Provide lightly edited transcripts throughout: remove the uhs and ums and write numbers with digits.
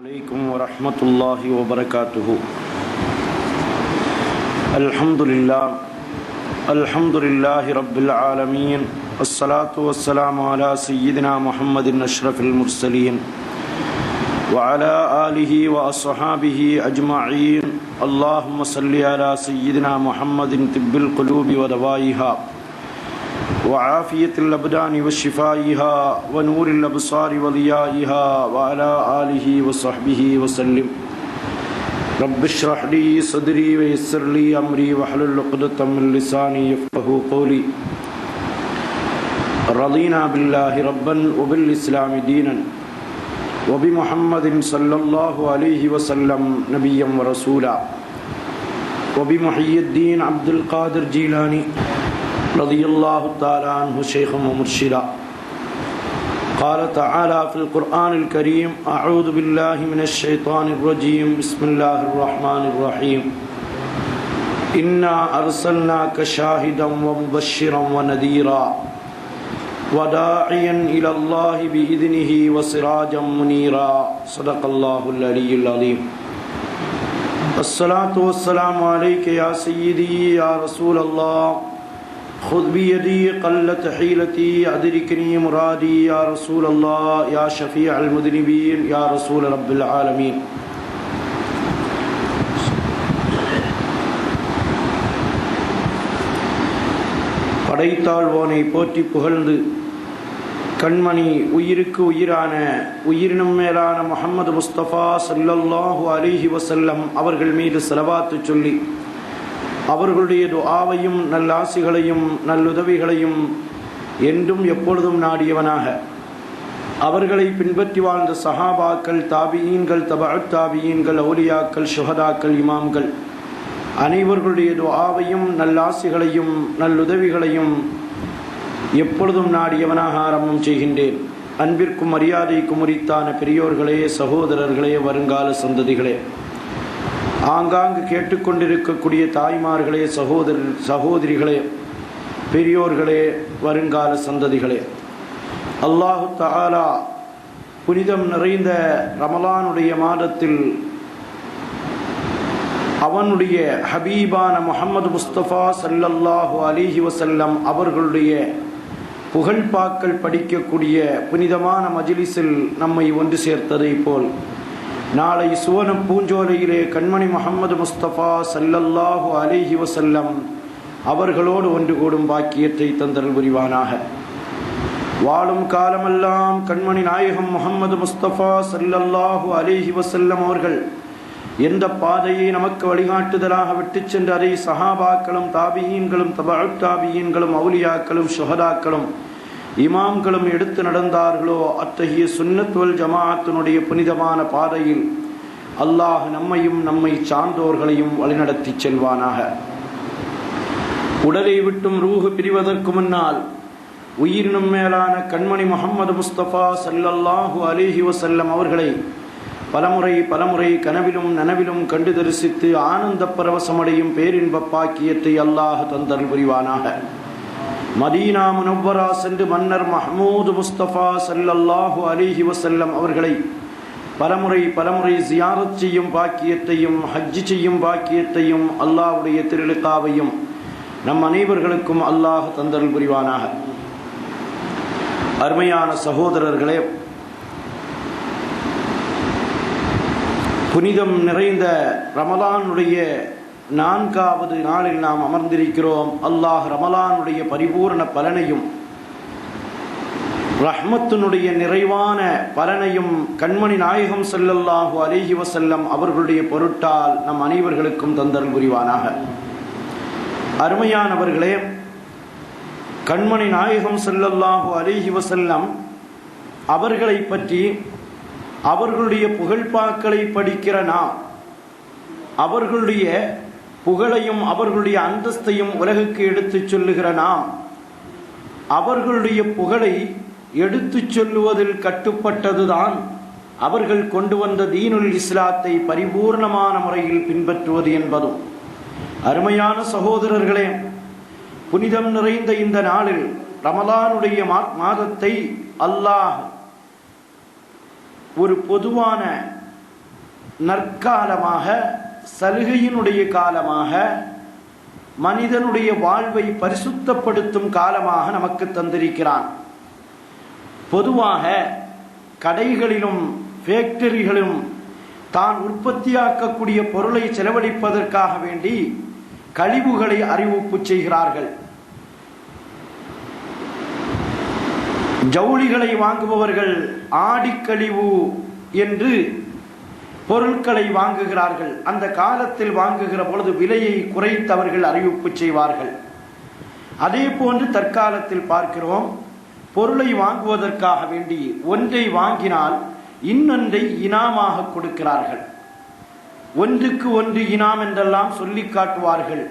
عليكم ورحمة الله وبركاته. الحمد لله رب العالمين، الصلاة والسلام على سيدنا محمد أشرف المرسلين وعلى آله وأصحابه أجمعين. اللهم صل على سيدنا محمد طب القلوب ودوائها وعافية الأبدان وشفائها ونور الأبصار وضيائها وعلى آله وصحبه وسلم. رب اشرح لي صدري ويسر لي أمري واحلل عقدة من لساني يفقهوا قولي. رضينا بالله ربا وبالإسلام دينا وبمحمد صلى الله عليه وسلم نبيا ورسولا وبمحي الدين عبد القادر جيلاني رضي الله تعالى عنه شيخا ومرشدا. قال تعالى في القرآن الكريم: أعوذ بالله من الشيطان الرجيم، بسم الله الرحمن الرحيم. إنا أرسلناك شاهدا ومبشرا ونذيرا وداعيا إلى الله بإذنه وسراجا منيرا. صدق الله العلي العظيم. الصلاة والسلام عليك يا سيدي يا رسول الله، خذ بيدي قلت حيلتي أدركني مرادي يا رسول الله، يا شفيع المذنبين يا رسول رب العالمين. படைத்தாழ்வோனை போற்றி புகழ்ந்து கண்மணி உயிருக்கு உயிரான உயிரினும் மேலான முஹம்மது முஸ்தபா ஸல்லல்லாஹு அலைஹி வஸல்லம் அவர்கள் மீது ஸலவாத்து சொல்லி அவர்களுடைய துஆவையும் நல்லாசிகளையும் நல்லுதவிகளையும் என்றும் எப்பொழுதும் நாடியவனாக அவர்களை பின்பற்றி வாழ்ந்த சஹாபாக்கள், தாபியீன்கள், தபஅத் தாபியீன்கள், அவுலியாக்கள், ஷுஹதாக்கள், இமாம்கள் அனைவர்களுடைய துஆவையும் நல்லாசிகளையும் நல்லுதவிகளையும் எப்பொழுதும் நாடியவனாக ஆரம்பம் செய்கின்றேன். அன்பிற்கும் மரியாதைக்கும் உரித்தான பெரியோர்களே, சகோதரர்களே, வருங்கால சந்ததிகளே, ஆங்காங்கு கேட்டுக்கொண்டிருக்கக்கூடிய தாய்மார்களே, சகோதரிகளே, பெரியோர்களே, வருங்கால சந்ததிகளே, அல்லாஹு தஆலா புனிதம் நிறைந்த ரமலானுடைய மாதத்தில் அவனுடைய ஹபீபான முஹம்மது முஸ்தபா ஸல்லல்லாஹு அலைஹி வஸல்லம் அவர்களுடைய புகழ்பாக்கள் படிக்கக்கூடிய புனிதமான மஜ்லிஸில் நம்மை ஒன்று சேர்த்ததை போல் நாளை சுவன பூஞ்சோலையிலே கண்மணி முஹம்மது முஸ்தபா ஸல்லல்லாஹு அலைஹி வஸல்லம் அவர்களோடு ஒன்று கூடும் பாக்கியத்தை தந்தருள் புரிவானாக. வாழும் காலமெல்லாம் கண்மணி நாயகம் முஹம்மது முஸ்தபா ஸல்லல்லாஹு அலைஹி வஸல்லம் அவர்கள் எந்த பாதையை நமக்கு வழிகாட்டுதலாக விட்டு சென்று அதை சஹாபாக்களும், தாபியீன்களும், தபஅத் தாபியீன்களும், அவுலியாக்களும், ஷுஹதாக்களும், இமாம்களும் எடுத்து நடந்தார்களோ அத்தகைய சுன்னத் வல் ஜமாஅத்தினுடைய புனிதமான பாதையில் அல்லாஹ் நம்மையும் நம்மை சார்ந்தோர்களையும் வழிநடத்தி செல்வானாக. உடலை விட்டும் ரூஹு பிரிவதற்கு முன்னால் உயிரினும் மேலான கண்மணி முஹம்மது முஸ்தபா ஸல்லல்லாஹு அலைஹி வஸல்லம் அவர்களை பலமுறை கனவிலும் நனவிலும் கண்டு தரிசித்து ஆனந்த பரவசமடையும் பேரின்ப பாக்கியத்தை அல்லாஹ் தந்தருள் புரிவானாக. மதீனா முனவ்வரா சென்று மன்னர் மஹ்மூது முஸ்தபா ஸல்லல்லாஹு அலைஹி வஸல்லம் அவர்களை பலமுறை ஜியாரத் செய்யும் பாக்கியத்தையும், ஹஜ் செய்யும் பாக்கியத்தையும், அல்லாஹ்வுடைய திருலிகாவையும் நம் அனைவர்களுக்கும் அல்லாஹ் தந்தருள் புரிவானாக. அருமையான சகோதரர்களே, புனிதம் நிறைந்த ரமலானுடைய 4வது நாளில் நாம் அமர்ந்திருக்கிறோம். அல்லாஹ் ரமலானுடைய பரிபூர்ண பலனையும் ரஹ்மத்தினுடைய நிறைவான பலனையும் கண்மணி நாயகம் ஸல்லல்லாஹு அலைஹி வஸல்லம் அவர்களுடைய பொருட்டால் நம் அனைவர்களுக்கும் தந்தருள் புரிவானாக. அருமையானவர்களே, கண்மணி நாயகம் ஸல்லல்லாஹு அலைஹி வஸல்லம் அவர்களை பற்றி அவர்களுடைய புகழ்பாக்களை படிக்கிற நாம் அவர்களுடைய புகழையும் அவர்களுடைய அந்தஸ்தையும் உலகுக்கு எடுத்துச் சொல்லுகிற நாம் அவர்களுடைய புகழை எடுத்துச் சொல்லுவதில் கட்டுப்பட்டதுதான் அவர்கள் கொண்டு வந்த தீனுல் இஸ்லாத்தை பரிபூர்ணமான முறையில் பின்பற்றுவது என்பதும். அருமையான சகோதரர்களே, புனிதம் நிறைந்த இந்த நாளில் ரமலானுடைய மாதத்தை அல்லாஹ் ஒரு பொதுவான நற்காலமாக, சலுகையினுடைய காலமாக, மனிதனுடைய வாழ்வை பரிசுத்தப்படுத்தும் காலமாக நமக்கு தந்திருக்கிறான். பொதுவாக கடைகளிலும் ஃபேக்டரிகளிலும் தான் உற்பத்தியாக்கக்கூடிய பொருளை செலவழிப்பதற்காக வேண்டி கழிவுகளை அறிவிப்பு செய்கிறார்கள். ஜவுளிகளை வாங்குபவர்கள் ஆடிக்கழிவு என்று பொருட்களை வாங்குகிறார்கள். அந்த காலத்தில் வாங்குகிற பொழுது விலையை குறைத்து அவர்கள் அறிவிப்பு செய்வார்கள். அதே போன்று தற்காலத்தில் பார்க்கிறோம், பொருளை வாங்குவதற்காக வேண்டி ஒன்றை வாங்கினால் இன்னொன்றை இனாமாக கொடுக்கிறார்கள். ஒன்றுக்கு ஒன்று இனாம் என்றெல்லாம் சொல்லி காட்டுவார்கள்.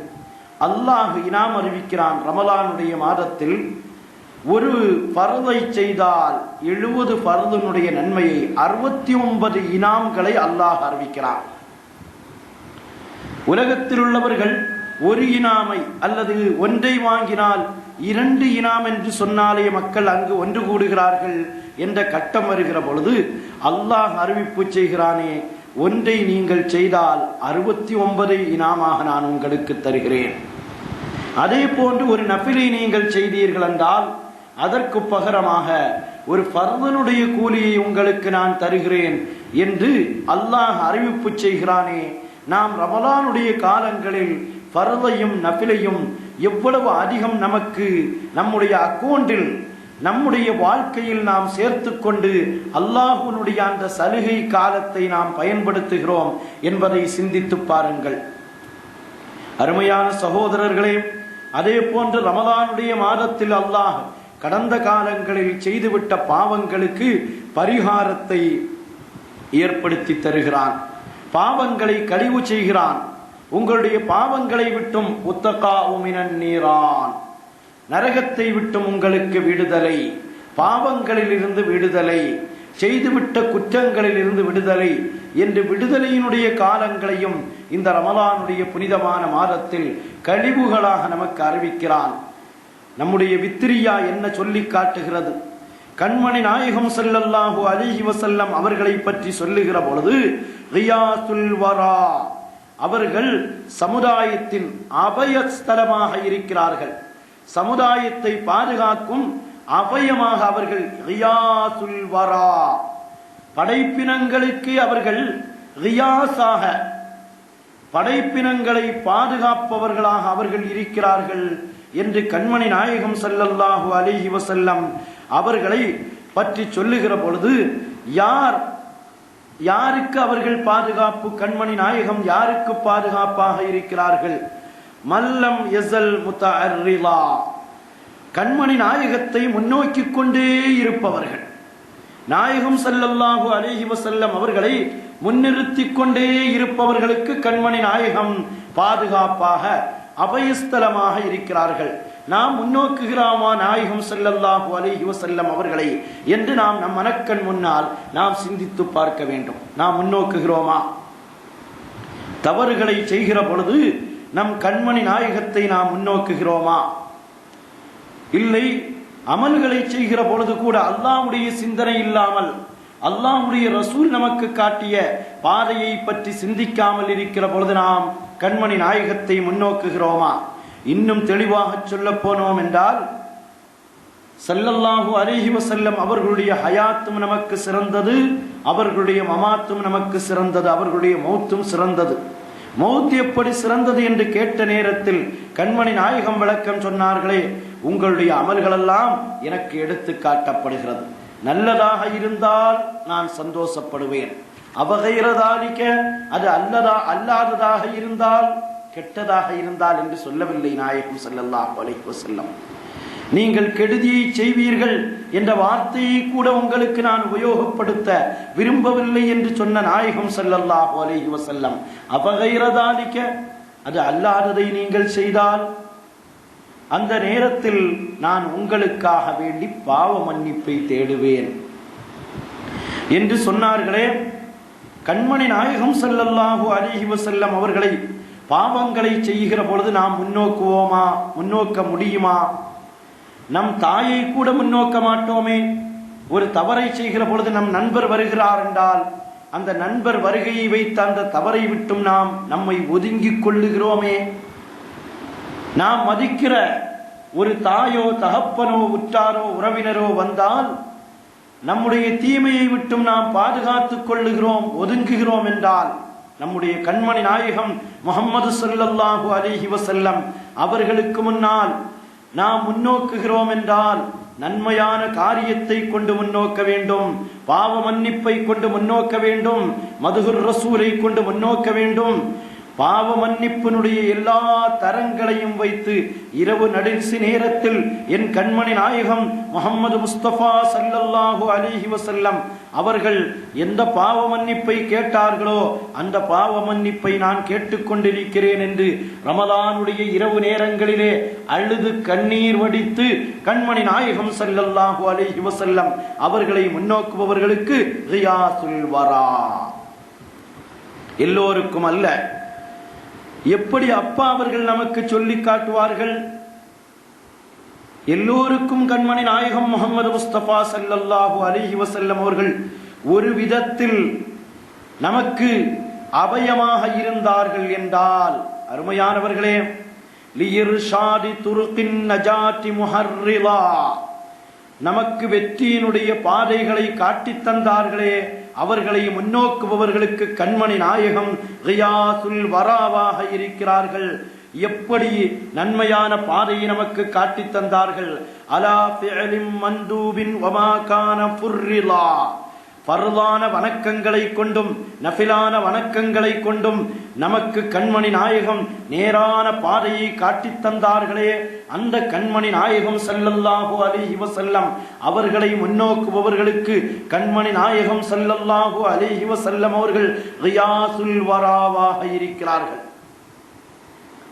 அல்லாஹ் இனாம் அறிவிக்கிறான். ரமலானுடைய மாதத்தில் ஒரு பர்தை செய்தால் 70 பர்தனுடைய நன்மையை 69 இனாம்களை அல்லாஹ் அறிவிக்கிறான். உலகத்தில் உள்ளவர்கள் ஒரு இனாமை அல்லது ஒன்றை வாங்கினால் 2 இனாம் என்று சொன்னாலே மக்கள் அங்கு ஒன்று கூடுகிறார்கள் என்ற கட்டம் வருகிற பொழுது அல்லாஹ் அறிவிப்பு செய்கிறானே, ஒன்றை நீங்கள் செய்தால் 69 இனாமாக நான் உங்களுக்கு தருகிறேன். அதே போன்று ஒரு நஃபிலை நீங்கள் செய்தீர்கள் என்றால் அதற்கு பகரமாக ஒரு ஃபர்தனுடைய கூலியை உங்களுக்கு நான் தருகிறேன் என்று அல்லாஹ் அறிவிப்பு செய்கிறானே. நாம் ரமலானுடைய காலங்களில் ஃபர்தையும் நஃபிலையும் எவ்வளவு அதிகம் நமக்கு நம்முடைய அக்கௌண்டில், நம்முடைய வாழ்க்கையில் நாம் சேர்த்து கொண்டு அல்லாஹ்வுடைய அந்த சலுகை காலத்தை நாம் பயன்படுத்துகிறோம் என்பதை சிந்தித்து பாருங்கள். அருமையான சகோதரர்களே, அதே போன்று ரமலானுடைய மாதத்தில் அல்லாஹ் கடந்த காலங்களில் செய்துவிட்ட பாவங்களுக்கு பரிகாரத்தை ஏற்படுத்தி தருகிறான். பாவங்களை கழிவு செய்கிறான். உங்களுடைய பாவங்களை விட்டும் உத்தகாவுமினன் நீரான், நரகத்தை விட்டும் உங்களுக்கு விடுதலை, பாவங்களில் இருந்து விடுதலை, செய்துவிட்ட குற்றங்களில் இருந்து விடுதலை என்று விடுதலையினுடைய காலங்களையும் இந்த ரமலானுடைய புனிதமான மாதத்தில் கழிவுகளாக நமக்கு அறிவிக்கிறான். நம்முடைய வித்திரியா என்ன சொல்லி காட்டுகிறது? கண்மணி நாயகம் ஸல்லல்லாஹு அலைஹி வஸல்லம் அவர்களை பற்றி சொல்லுகிற பொழுது, கியாசுல் வரா, அவர்கள் சமுதாயத்தின் அபயஸ்தலமாக இருக்கிறார்கள். சமுதாயத்தை பாதுகாக்கும் அபயமாக அவர்கள் கியாசுல் வரா, படைப்பினங்களுக்கு அவர்கள் கியாஸாக, படைப்பினங்களை பாதுகாப்பவர்களாக அவர்கள் இருக்கிறார்கள் என்று கண்மணி நாயகம் ஸல்லல்லாஹு அலைஹி வஸல்லம் அவர்களை பற்றி சொல்லுகிற பொழுது, யாருக்கு அவர்கள் பாதுகாப்பு? கண்மணி நாயகம் யாருக்கு பாதுகாப்பாக இருக்கிறார்கள்? மல்லம் யஸல் முத்தஅர்ரிலா, கண்மணி நாயகத்தை முன்னோக்கி கொண்டே இருப்பவர்கள். நாயகம் ஸல்லல்லாஹு அலைஹி வஸல்லம் அவர்களை முன்னிறுத்தி கொண்டே இருப்பவர்களுக்கு கண்மணி நாயகம் பாதுகாப்பாக அபயஸ்தலமாக இருக்கிறார்கள். நாம் முன்னோக்குகிறோமா நாயகம் ஸல்லல்லாஹு அலைஹி வஸல்லம் அவர்களை என்று நாம் நம் மனக்கண் முன்னால் நாம் சிந்தித்து பார்க்க வேண்டும். நாம் முன்னோக்குகிறோமா? தவறுகளை செய்கிற பொழுது நம் கண்மணி நாயகத்தை நாம் முன்னோக்குகிறோமா? இல்லை. அமல்களை செய்கிற பொழுது கூட அல்லாஹ்வுடைய சிந்தனை இல்லாமல், அல்லாஹ்வுடைய ரசூல் நமக்கு காட்டிய பாதையை பற்றி சிந்திக்காமல் இருக்கிற பொழுது நாம் கண்மணி நாயகத்தை முன்னோக்குகிறோமா? இன்னும் தெளிவாக சொல்ல போனோம் என்றால், ஸல்லல்லாஹு அலைஹி வஸல்லம் அவர்களுடைய ஹயாத்தும் நமக்கு சிறந்தது, அவர்களுடைய மமாத்தும் நமக்கு சிறந்தது, அவர்களுடைய மௌத்தும் சிறந்தது. மௌத் எப்படி சிறந்தது என்று கேட்ட நேரத்தில் கண்மணி நாயகம் விளக்கம் சொன்னார்களே, உங்களுடைய அமல்களெல்லாம் எனக்கு எடுத்து காட்டப்படுகிறது. நல்லதாக இருந்தால் நான் சந்தோஷப்படுவேன், அவகைரதாலிக்க அது அல்லாததாக இருந்தால், கெட்டதாக இருந்தால் என்று சொல்லவில்லை நாயகம் ஸல்லல்லாஹு அலைஹி வஸல்லம். நீங்கள் கெடுதியை செய்வீர்கள் என்ற வார்த்தையை கூட உங்களுக்கு நான் உபயோகப்படுத்த விரும்பவில்லை என்று சொன்ன நாயகம் ஸல்லல்லாஹு அலைஹி வஸல்லம், அபகைரதாலிக்க அது அல்லாததை நீங்கள் செய்தால் அந்த நேரத்தில் நான் உங்களுக்காக வேண்டி பாவ மன்னிப்பை தேடுவேன் என்று சொன்னார்களே. கண்மணி நாயகம் ஸல்லல்லாஹு அலைஹி வஸல்லம் அவர்களை பாவங்களை செய்கிற பொழுது நாம் முன்னோக்குவோமா? முன்னோக்க முடியுமா? நம் தாயை கூட முன்னோக்க மாட்டோமே. ஒரு தவறை செய்கிற பொழுது நம் நண்பர் வருகிறார் என்றால் அந்த நண்பர் வருகையை வைத்த அந்த தவறை விட்டும் நாம் நம்மை ஒதுங்கிக் கொள்ளுகிறோமே. நாம் மதிக்கிற ஒரு தாயோ தகப்பனோ உற்றாரோ உறவினரோ வந்தால் நம்முடைய தீமையை விட்டும் நாம் பாதுகாத்துக் கொள்ளுகிறோம், ஒதுங்குகிறோம் என்றால் நம்முடைய கண்மணி நாயகம் முஹம்மது ஸல்லல்லாஹு அலைஹி வஸல்லம் அவர்களுக்கு முன்னால் நாம் முன்னோக்குகிறோம் என்றால் நன்மையான காரியத்தை கொண்டு முன்னோக்க வேண்டும், பாவ மன்னிப்பை கொண்டு முன்னோக்க வேண்டும், மதுகுர் ரசூலை கொண்டு முன்னோக்க வேண்டும். பாவ மன்னிப்பினுடைய எல்லா தரங்களையும் வைத்து இரவு நடுசி நேரத்தில் என் கண்மணி நாயகம் முஹம்மது முஸ்தபா ஸல்லல்லாஹு அலைஹி வஸல்லம் அவர்கள் எந்த பாவ மன்னிப்பை கேட்டார்களோ அந்த பாவ மன்னிப்பை நான் கேட்டுக்கொண்டிருக்கிறேன் என்று ரமலானுடைய இரவு நேரங்களிலே அழுது கண்ணீர் வடித்து கண்மணி நாயகம் ஸல்லல்லாஹு அலைஹி வஸல்லம் அவர்களை முன்னோக்குபவர்களுக்கு ரியாசுல் வரா. எல்லோருக்கும் அல்ல. எப்படி அப்பா அவர்கள் நமக்கு சொல்லி காட்டுவார்கள்? எல்லோருக்கும் கண்மணி நாயகம் முஹம்மது முஸ்தபா ஸல்லல்லாஹு அலைஹி வஸல்லம் அவர்கள் ஒரு விதத்தில் நமக்கு அபயமாக இருந்தார்கள் என்றால், அருமையானவர்களே, லியிர்ஷாதி துருகின் நஜாத்தி முஹர்ரிலா, நமக்கு வெற்றியினுடைய பாதைகளை காட்டித் தந்தார்களே, அவர்களை முன்னோக்குபவர்களுக்கு கண்மணி நாயகம் ரியாசுல் வராவாக இருக்கிறார்கள். எப்படி நன்மையான பாதையை நமக்கு காட்டித் தந்தார்கள்? அலா ஃபிஅலின் மந்தூபின் வமா கான ஃபுர்ரிலா, பர்தான வணக்கங்களை கொண்டும் நஃபிலான வணக்கங்களை கொண்டும் நமக்கு கண்மணி நாயகம் நேரான பாதையை காட்டித் தந்தார்களே, அந்த கண்மணி நாயகம் ஸல்லல்லாஹு அலைஹி வஸல்லம் அவர்களை முன்னோக்குபவர்களுக்கு கண்மணி நாயகம் ஸல்லல்லாஹு அலைஹி வஸல்லம் அவர்கள் ரியாசுல் வராவாக இருக்கிறார்கள்.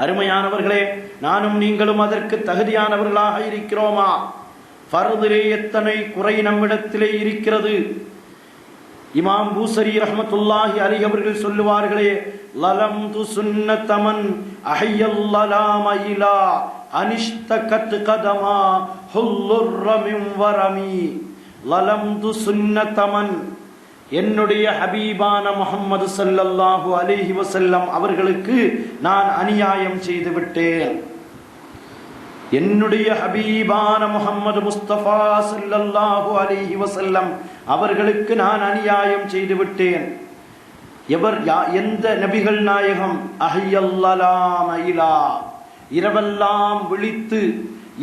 அருமையானவர்களே, நானும் நீங்களும் அதற்கு தகுதியானவர்களாக இருக்கிறோமா? ஃபர்திலே எத்தனை குறை நம்மிடத்திலே இருக்கிறது. இமாம் பூசரி ரஹ்மத்துல்லாஹி அலைஹி அவர்கள் சொல்லுவார்களே, லலம்து சுன்னதமன் அஹய்யல்லலாம இலா அனிஷ்தகத் கதமா ஹுல்லுர் மின் வரமி. லலம்து சுன்னதமன், என்னுடைய ஹபீபான முஹம்மது ஸல்லல்லாஹு அலைஹி வஸல்லம் அவர்களுக்கு நான் அநியாயம் செய்து விட்டேன். என்னுடைய ஹபீபான முஹம்மது முஸ்தபா ஸல்லல்லாஹு அலைஹி வஸல்லம் அவர்களுக்கு நான் அநியாயம் செய்து விட்டேன். எந்த நபிகள் நாயகம் அஹ்யல்லலாம இலா, இரவெல்லாம் விழித்து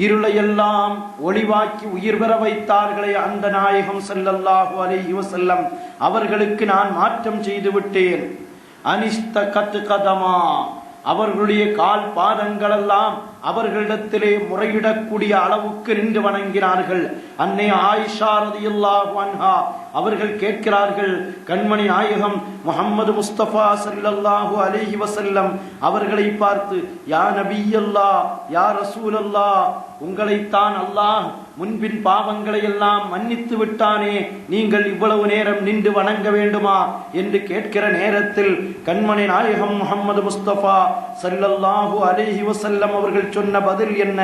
இருளையெல்லாம் ஒளிவாக்கி உயிர் பெற வைத்தார்களே அந்த நாயகம் ஸல்லல்லாஹு அலைஹி வஸல்லம் அவர்களுக்கு நான் மாற்றம் செய்து விட்டேன். அனிஷ்தகத் கதமா, அவர்களுடைய கால் பாதங்களெல்லாம் அவர்களிடத்திலே முறையிடக்கூடிய அளவுக்கு நின்று வணங்கினார்கள். அன்னை ஆயிஷா ரலியல்லாஹு அன்ஹா அவர்கள் கேட்கிறார்கள், கண்மணி நாயகம் முஹம்மது முஸ்தபா ஸல்லல்லாஹு அலைஹி வஸல்லம் அவர்களை பார்த்து, யா நபியல்லாஹ், யா ரசூலல்லாஹ், உங்களைத்தான் அல்லாஹ் முன்பின் பாவங்களை எல்லாம் மன்னித்து விட்டானே, நீங்கள் இவ்வளவு நேரம் நின்று வணங்க வேண்டுமா என்று கேட்கிற நேரத்தில் கண்மணி நாயகம் முஹம்மது முஸ்தபா ஸல்லல்லாஹு அலைஹி வஸல்லம் அவர்கள் சொன்ன பதில் என்ன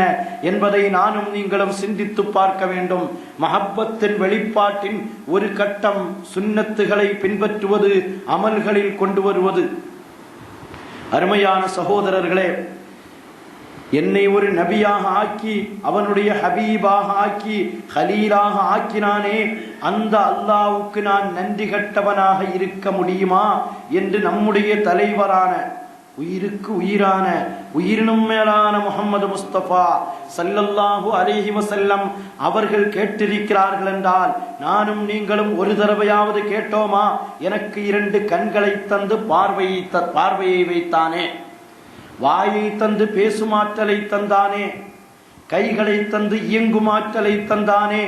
என்பதை நானும் நீங்களும் சிந்தித்து பார்க்க வேண்டும். மஹப்பத்தின் வெளிப்பாட்டின் ஒரு கட்டம் சுன்னத்துகளை பின்பற்றுவது, அமல்களில் கொண்டு வருவது. அருமையான சகோதரர்களே, என்னை ஒரு நபியாக ஆக்கி அவனுடைய ஹபீபாக ஆக்கி ஹலீலாக ஆக்கினானே, அந்த அல்லாஹ்வுக்கு நான் நன்றி கட்டவனாக இருக்க முடியுமா என்று நம்முடைய தலைவரான, உயிருக்கு உயிரான, உயிரினும் மேலான முஹம்மது முஸ்தபா ஸல்லல்லாஹு அலைஹி வஸல்லம் அவர்கள் கேட்டிருக்கிறார்கள் என்றால் நானும் நீங்களும் ஒரு தடவையாவது கேட்டோமா? எனக்கு 2 கண்களை தந்து பார்வையை வைத்தானே, வாயை தந்து பேசும் ஆற்றலை தந்தானே, கைகளை தந்து இயங்கும் ஆற்றலை தந்தானே,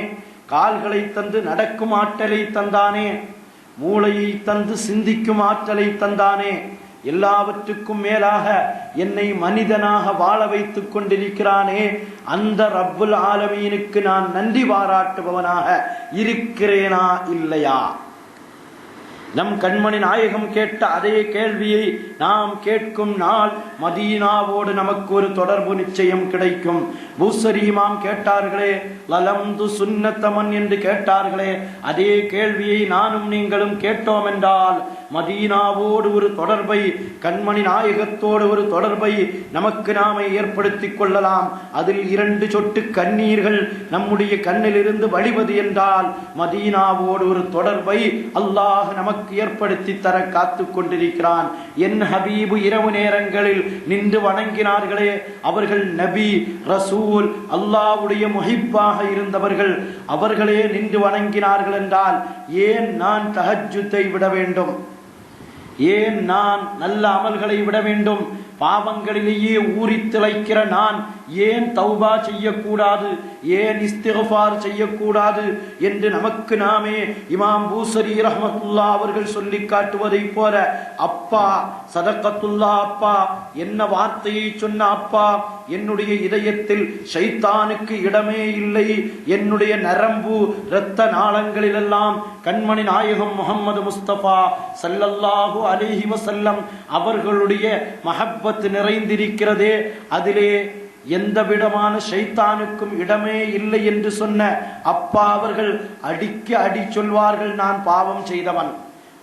கால்களை தந்து நடக்கும் ஆற்றலை தந்தானே, மூளையை தந்து சிந்திக்கும் ஆற்றலை தந்தானே, எல்லாவற்றுக்கும் மேலாக என்னை மனிதனாக வாழ வைத்துக் கொண்டிருக்கிறானே, அந்த ரப்புல் ஆலமீனுக்கு நான் நன்றி பாராட்டுபவனாக இருக்கிறேனா இல்லையா? நம் கண்மணி நாயகம் கேட்ட அதே கேள்வியை நாம் கேட்கும் நாள் மதீனாவோடு நமக்கு ஒரு தொடர்பு நிச்சயம் கிடைக்கும். பூசரி இமாம் கேட்டார்களே, லலம்து சுன்னத்தமன் என்று கேட்டார்களே, அதே கேள்வியை நானும் நீங்களும் கேட்டோம் என்றால் மதீனாவோடு ஒரு தொடர்பை, கண்மணி நாயகத்தோடு ஒரு தொடர்பை நமக்கு நாமே ஏற்படுத்திக் கொள்ளலாம். அதில் 2 சொட்டு கண்ணீர்கள் நம்முடைய கண்ணிலிருந்து வழிவது என்றால் மதீனாவோடு ஒரு தொடர்பை அல்லாஹ் நமக்கு ஏற்படுத்தி தர காத்து கொண்டிருக்கிறான். என் ஹபீபு இரவு நேரங்களில் நின்று வணங்கினார்களே, அவர்கள் நபி, ரசூல், அல்லாஹ்வுடைய முஹிப்பாக இருந்தவர்கள், அவர்களே நின்று வணங்கினார்கள் என்றால் ஏன் நான் தஹஜ்ஜுத்தை விட வேண்டும்? ஏன் நான் நல்ல அமல்களை விட வேண்டும்? பாவங்களிலேயே ஊறி திளைக்கிற நான் ஏன் தௌபா செய்யக்கூடாது? ஏன் இஸ்திக்ஃபார் செய்யக்கூடாது என்று நமக்கு நாமே இமாம் பூசரி ரஹ்மத்துல்லா அவர்கள் சொல்லி காட்டுவதை போல, அப்பா சதகத்துல்லா, அப்பா என்ன வார்த்தையை சொன்ன அப்பா, என்னுடைய இதயத்தில் ஷைத்தானுக்கு இடமே இல்லை. என்னுடைய நரம்பு இரத்த நாளங்களிலெல்லாம் கண்மணி நாயகம் முஹம்மது முஸ்தபா ஸல்லல்லாஹு அலைஹி வஸல்லம் அவர்களுடைய மஹப்பத் நிறைந்திருக்கிறதே, அதிலே எந்த விதமான ஷைத்தானுக்கும் இடமே இல்லை என்று சொன்ன அப்பா அவர்கள் அடிக்க அடி சொல்வார்கள், நான் பாவம் செய்தவன்,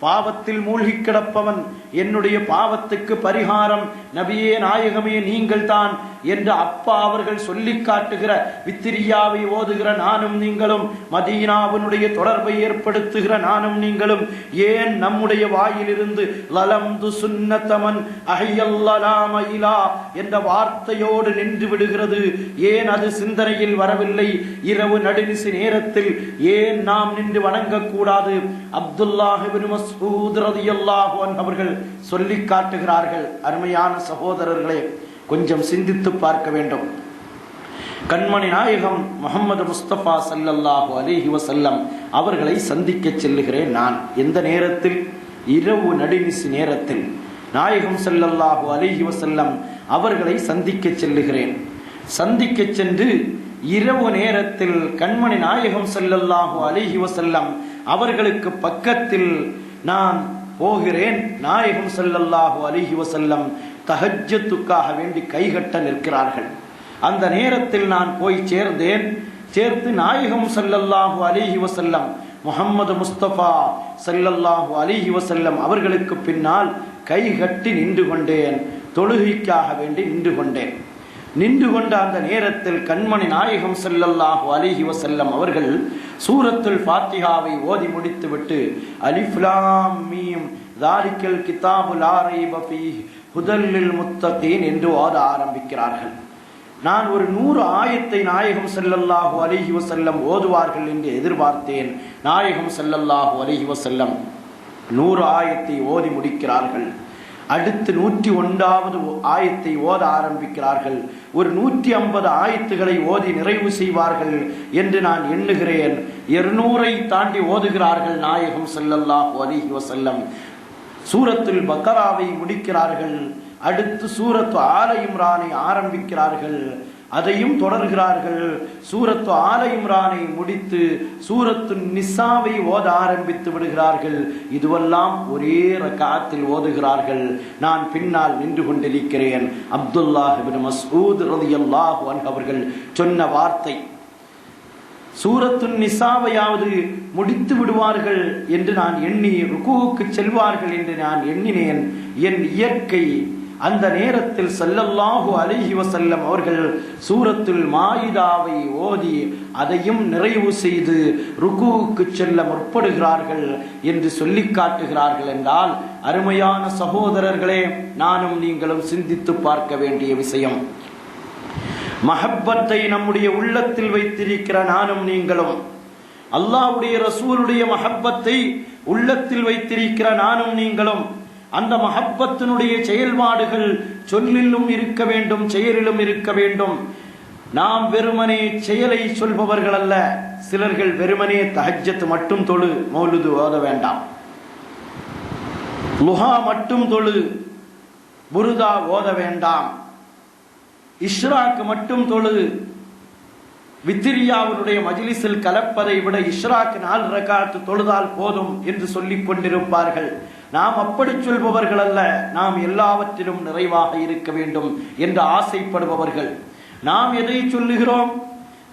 பாவத்தில் மூழ்கி கிடப்பவன், என்னுடைய பாவத்துக்கு பரிகாரம் நபியே நாயகமே நீங்கள் தான் என்று அப்பா அவர்கள் சொல்லி காட்டுகிற வித்திரியாவை ஓதுகிற நானும் நீங்களும், மதீனாவினுடைய தொடர்பை ஏற்படுத்துகிற நானும் நீங்களும் ஏன் நம்முடைய வாயிலிருந்து லலம்து சுன்னத்தமன் அஹ்யல்லாம இலா என்ற வார்த்தையோடு நின்று விடுகிறது? ஏன் அது சிந்தனையில் வரவில்லை? இரவு நடுநிசி நேரத்தில் ஏன் நாம் நின்று வணங்கக்கூடாது? அப்துல்லாஹ் இப்னு மஸ்ஊத் ரலியல்லாஹு அன்ஹு அவர்கள் சொல்லி காட்டுகிறார்கள். அருமையான சகோதரர்களே, கொஞ்சம் சிந்தித்து பார்க்க வேண்டும். கண்மணி நாயகம் முஹம்மது முஸ்தபா ஸல்லல்லாஹு அலைஹி வஸல்லம் அவர்களை சந்திக்க செல்லுகிறேன் நான். எந்த நேரத்தில்? இரவு நடுநிசி நேரத்தில் நாயகம் ஸல்லல்லாஹு அலைஹி வஸல்லம் அவர்களை சந்திக்க செல்லுகிறேன். சந்திக்க சென்று இரவு நேரத்தில் கண்மணி நாயகம் ஸல்லல்லாஹு அலைஹி வஸல்லம் அவர்களுக்கு பக்கத்தில் நான் போகிறேன். நாயகம் ஸல்லல்லாஹு அலைஹி வஸல்லம் தஹஜ்ஜுக்காக வேண்டி கைகட்ட நிற்கிறார்கள். அந்த நேரத்தில் நான் போய் சேர்ந்து நாயகம் ஸல்லல்லாஹு அலைஹி வஸல்லம் முஹம்மது முஸ்தபா ஸல்லல்லாஹு அலைஹி வஸல்லம் அவர்களுக்கு பின்னால் கைகட்டி நின்று கொண்டேன். தொழுகைக்காக வேண்டி நின்று கொண்ட அந்த நேரத்தில் கண்மணி நாயகம் ஸல்லல்லாஹு அலைஹி வஸல்லம் அவர்கள் சூரத்துல் ஃபாத்திஹாவை ஓதி முடித்துவிட்டு அலிஃப் லாம் மீம் ஸாலிகல் கிதாபு லா ரைப ஃபீஹி ஹுதல் லில் முத்தகீன் என்று ஓத ஆரம்பிக்கிறார்கள். நான் ஒரு 100 ஆயத்தை நாயகம் ஸல்லல்லாஹு அலைஹி வஸல்லம் ஓதுவார்கள் என்று எதிர்பார்த்தேன். நாயகம் ஸல்லல்லாஹு அலைஹி வஸல்லம் 100 ஆயத்தை ஓதி முடிக்கிறார்கள். அடுத்து 101வது ஆயத்தை ஓத ஆரம்பிக்கிறார்கள். ஒரு 150 ஆயத்துகளை ஓதி நிறைவு செய்வார்கள் என்று நான் எண்ணுகிறேன். 200ஐ தாண்டி ஓதுகிறார்கள் நாயகம் ஸல்லல்லாஹு அலைஹி வஸல்லம். சூரத்துல் பக்கராவை முடிக்கிறார்கள். அடுத்து சூரத்து ஆல இம்ரானை ஆரம்பிக்கிறார்கள். அதையும் தொடர்கிறார்கள். சூரத்து ஆல இம்ரானை முடித்து சூரத்து நிசாவை ஓத ஆரம்பித்து விடுகிறார்கள். இதுவெல்லாம் ஒரே ரக்காத்தில் ஓதுகிறார்கள். நான் பின்னால் நின்று கொண்டிருக்கிறேன். அப்துல்லாஹ் இப்னு மஸ்ஊத் ரலியல்லாஹு அன்ஹு அவர்கள் சொன்ன வார்த்தை, சூரத்து நிசாவையாவது முடித்து விடுவார்கள் என்று நான் எண்ணி, ருக்குவுக்கு செல்வார்கள் என்று நான் எண்ணினேன். என் இயற்கை அந்த நேரத்தில் ஸல்லல்லாஹு அலைஹி வஸல்லம் அவர்கள் சூரத்துல் மாயிதாவை ஓதி அதையும் நிறைவு செய்து ருக்குவுக்கு செல்ல முற்படுகிறார்கள் என்று சொல்லி காட்டுகிறார்கள் என்றால், அருமையான சகோதரர்களே, நானும் நீங்களும் சிந்தித்து பார்க்க வேண்டிய விஷயம். மஹப்பத்தை நம்முடைய உள்ளத்தில் வைத்திருக்கிற நானும் நீங்களும், அல்லாஹ்வுடைய ரசூலுடைய மஹப்பத்தை உள்ளத்தில் வைத்திருக்கிற நானும் நீங்களும், அந்த மஹப்பத்தினுடைய செயல்பாடுகள் சொல்லிலும் இருக்க வேண்டும், செயலிலும் இருக்க வேண்டும். நாம் வெறுமனே செயலை சொல்பவர்கள் அல்ல. சிலர்கள் வெறுமனே தஹஜ்ஜத் மட்டும் தொழு, மௌலுது ஓத வேண்டாம், லுஹா மட்டும் தொழு, புருதா ஓத வேண்டாம், இஷ்ராக் மட்டும் தொழு, வித்திரியாவுடைய மஜ்லிஸில் கலப்பதை விட இஷ்ராக் 4 ரகாத் தொழுதால் போதும் என்று சொல்லிக் கொண்டிருப்பார்கள். நாம் அப்படி சொல்பவர்கள் அல்ல. நாம் எல்லாவற்றிலும் நிறைவாக இருக்க வேண்டும் என்று ஆசைப்படுபவர்கள். நாம் எதை சொல்லுகிறோம்?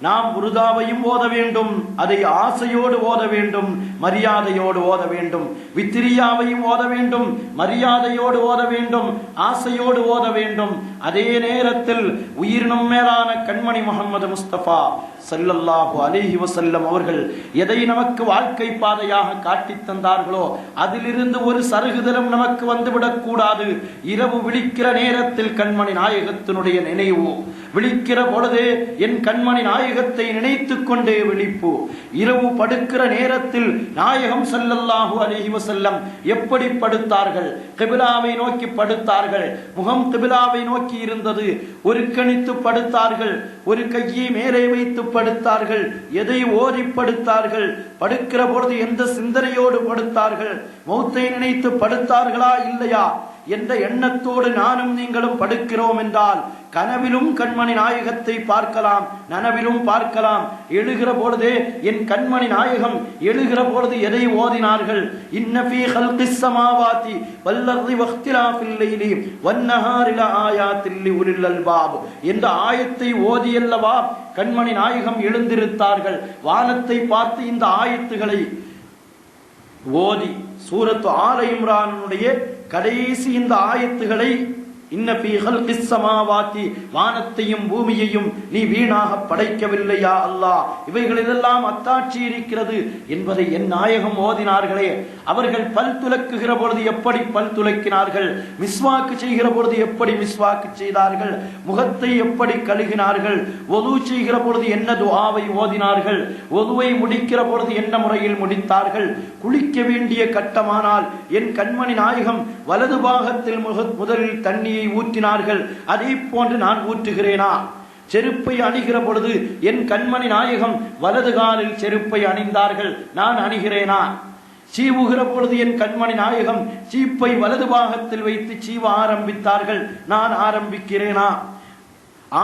நாம் புருதாவையும் ஓத வேண்டும், அதை ஆசையோடு ஓத வேண்டும், மரியாதையோடு ஓத வேண்டும். வித்திரியாவையும் ஓத வேண்டும், மரியாதையோடு ஓத வேண்டும், ஆசையோடு ஓத வேண்டும். அதே நேரத்தில் உயிரினும் மேலான கண்மணி முஹம்மது முஸ்தபா ஸல்லல்லாஹு அலைஹி வஸல்லம் அவர்கள் எதை நமக்கு வாழ்க்கை பாதையாக காட்டித் தந்தார்களோ அதிலிருந்து ஒரு சருகுதலும் நமக்கு வந்துவிடக் கூடாது. இரவு விழிக்கிற நேரத்தில் கண்மணி நாயகத்தினுடைய நினைவு, விழிக்கிற பொழுது என் கண்மணி நாயகத்தை நினைத்துக் கொண்டே விழிப்பு. இரவு படுக்கிற நேரத்தில் நாயகம் ஸல்லல்லாஹு அலைஹி வஸல்லம் எப்படி படுத்தார்கள்? கிபிலாவை நோக்கி படுத்தார்கள். முகம் கிபிலாவை நோக்கி இருந்தது. ஒரு கணித்து படுத்தார்கள், ஒரு கையை மேலே வைத்து படுத்தார்கள். எதை ஓதி படுத்தார்கள்? படுக்கிற பொழுது எந்த சிந்தனையோடு படுத்தார்கள்? மௌத்தை நினைத்து படுத்தார்களா இல்லையா என்ற எண்ணத்தோடு நானும் நீங்களும் படுக்கிறோம் என்றால் கனவிலும் கண்மணி நாயகத்தை பார்க்கலாம், நனவிலும் பார்க்கலாம். எழுகிற பொழுதே என் கண்மணி நாயகம் எழுகிற பொழுது எதை ஓதினார்கள்? இன்ன ஃபீ ஹல்கிஸ் ஸமாவாதி வல் அர்தி வக்திலாஃபில் லைலி வன் நஹாரி லஆயாத்தின் லிஉலில் அல்பாப் என்ற ஆயத்தை ஓதியல்லவா கண்மணி நாயகம் எழுந்திருத்தார்கள். வானத்தை பார்த்து இந்த ஆயத்துகளை ஓதி சூரத்து ஆல இம்ரானுடைய கடைசி இந்த ஆயத்துகளை இன்ன ஃபீ ஹல்கிஸ் ஸமாவாதி வானத்தையும் பூமியையும் நீ வீணாக படைக்கவில்லையா அல்லாஹ், இவைகளிலெல்லாம் அத்தாட்சி இருக்கிறது என்பதை என் நாயகம் ஓதினார்களே. அவர்கள் பல் துலக்குகிற பொழுது எப்படி பல் துலக்கினார்கள்? மிஸ்வாக்கு செய்கிற பொழுது எப்படி மிஸ்வாக்கு செய்தார்கள்? முகத்தை எப்படி கழுகினார்கள்? ஒது செய்கிற பொழுது என்ன துஆவை ஓதினார்கள்? ஒதுவை முடிக்கிற பொழுது என்ன முறையில் முடித்தார்கள்? குளிக்க வேண்டிய கட்டமானால் என் கண்மணி நாயகம் வலது பாகத்தில் முதலில் தண்ணீர் ஊற்றினார்கள். அதே போன்று நான் ஊற்றுகிறேனா? செருப்பை அணிகிற பொழுது என் கண்மணி நாயகம் வலது காலில் செருப்பை அணிந்தார்கள், நான் அணிகிறேனா? சீவுகிற பொழுது என் கண்மணி நாயகம் சீப்பை வலது பாகத்தில் வைத்து சீவ ஆரம்பித்தார்கள், நான் ஆரம்பிக்கிறேனா?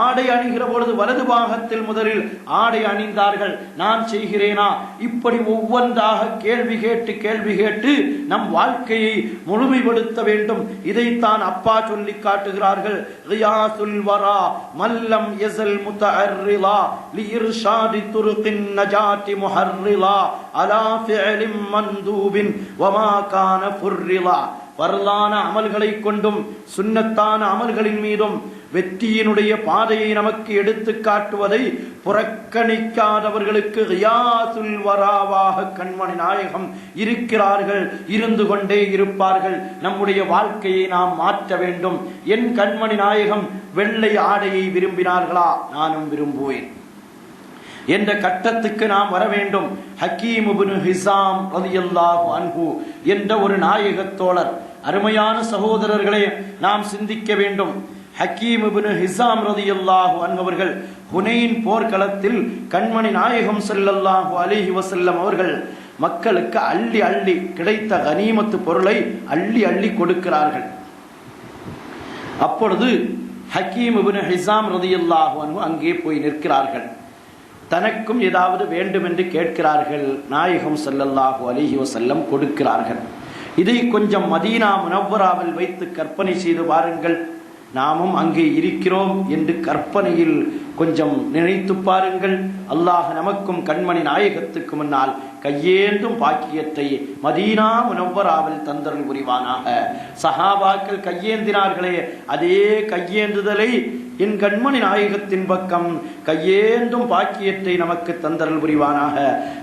ஆடை அணிகிற பொழுது வலது பாகத்தில் முதலில் ஆடை அணிந்தார்கள், நான் செய்கிறேனா? இப்படி ஒவ்வொன்றாக கேள்வி கேட்டு நம் வாழ்க்கையை முழுமைப்படுத்த வேண்டும். இதைத்தான் அப்பா சொல்லி காட்டுகிறார்கள். ரியாசுல் வரா மல்லம் யஸல் முத்தஅர்ரிலா லிஇர்ஷாதி துருகின் நஜாத்தி முஹர்ரிலா அலா ஃபிஅலின் மன்தூபின் வமா கான ஃபுர்ரிலா. பரலான அமல்களை கொண்டும் சுன்னத்தான அமல்களின் மீதும் வெற்றியினுடைய பாதையை நமக்கு எடுத்து காட்டுவதை புறக்கணிக்காதவர்களுக்கு ரியாசுல் வராவாக கண்மணி நாயகம் இருக்கிறார்கள், இருந்து கொண்டே இருப்பார்கள். நம்முடைய வாழ்க்கையை நாம் மாற்ற வேண்டும். என் கண்மணி நாயகம் வெள்ளை ஆடையை விரும்பினார்களா? நானும் விரும்புவேன் என்ற கட்டத்துக்கு நாம் வர வேண்டும். ஹக்கீம் இப்னு ஹிஸாம் ரலியல்லாஹு அன்ஹு என்ற ஒரு நாயகத் தோழர். அருமையான சகோதரர்களே, நாம் சிந்திக்க வேண்டும். ஹக்கீம் இப்னு ஹிஸாம் ரலியல்லாஹு அன்ஹு அவர்கள் ஹுனைன் போர்க்களத்தில் கண்மணி நாயகம் ஸல்லல்லாஹு அலைஹி வஸல்லம் அவர்கள் மக்களுக்கு அள்ளி அள்ளி கிடைத்த கனிமத்து பொருளை அள்ளி அள்ளி கொடுக்கிறார்கள். அப்பொழுது ஹக்கீம் இப்னு ஹிஸாம் ரலியல்லாஹு அன்ஹு அங்கே போய் நிற்கிறார்கள். தனக்கும் ஏதாவது வேண்டும் என்று கேட்கிறார்கள். நாயகம் ஸல்லல்லாஹு அலைஹி வஸல்லம் கொடுக்கிறார்கள். இதை கொஞ்சம் மதீனா முனவ்வராவில் வைத்து கற்பனை செய்து பாருங்கள். நாமும் அங்கே இருக்கிறோம் என்று கற்பனையில் கொஞ்சம் நினைத்து பாருங்கள். அல்லாஹ் நமக்கும் கண்மணி நாயகத்துக்கு முன்னால் கையேந்தும் பாக்கியத்தை மதீனா முனவ்வராவில் தந்தருள் புரிவானாக. சஹாபாக்கள் கையேந்தினார்களே, அதே கையேந்துதலை என் கண்மணி நாயகத்தின் பக்கம் கையேந்தும் பாக்கியத்தை நமக்கு தந்தருள் புரிவானாக.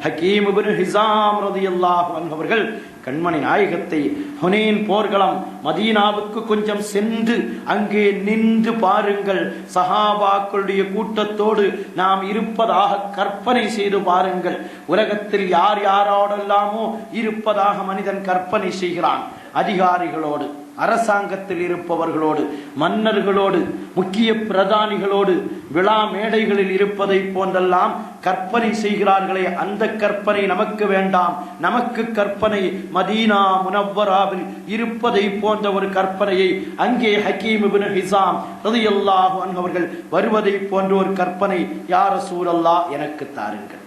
ஹக்கீம் இப்னு ஹிஸாம் ரலியல்லாஹு அன்ஹு அவர்கள் கண்மணி நாயகத்தை ஹுனைன் போர்க்களம் மதீனாவுக்கு கொஞ்சம் சென்று அங்கே நின்று பாருங்கள். சஹாபாக்களுடைய கூட்டத்தோடு நாம் இருப்பதாக கற்பனை செய்து பாருங்கள். உலகத்தில் யார் யாரோடெல்லாமோ இருப்பதாக மனிதன் கற்பனை செய்கிறான். அதிகாரிகளோடு, அரசாங்கத்தில் இருப்பவர்களோடு, மன்னர்களோடு, முக்கிய பிரதானிகளோடு விழா மேடைகளில் இருப்பதை போன்றெல்லாம் கற்பனை செய்கிறார்களே, அந்த கற்பனை நமக்கு வேண்டாம். நமக்கு கற்பனை மதீனா முனவ்வராவில் இருப்பதை போன்ற ஒரு கற்பனையை, அங்கே ஹக்கீம் இப்னு ஹிஸாம் ரலியல்லாஹு அன்ஹு அவர்கள் வருவதை போன்ற ஒரு கற்பனை, யா ரசூலல்லாஹ் எனக்கு தாருங்கள்.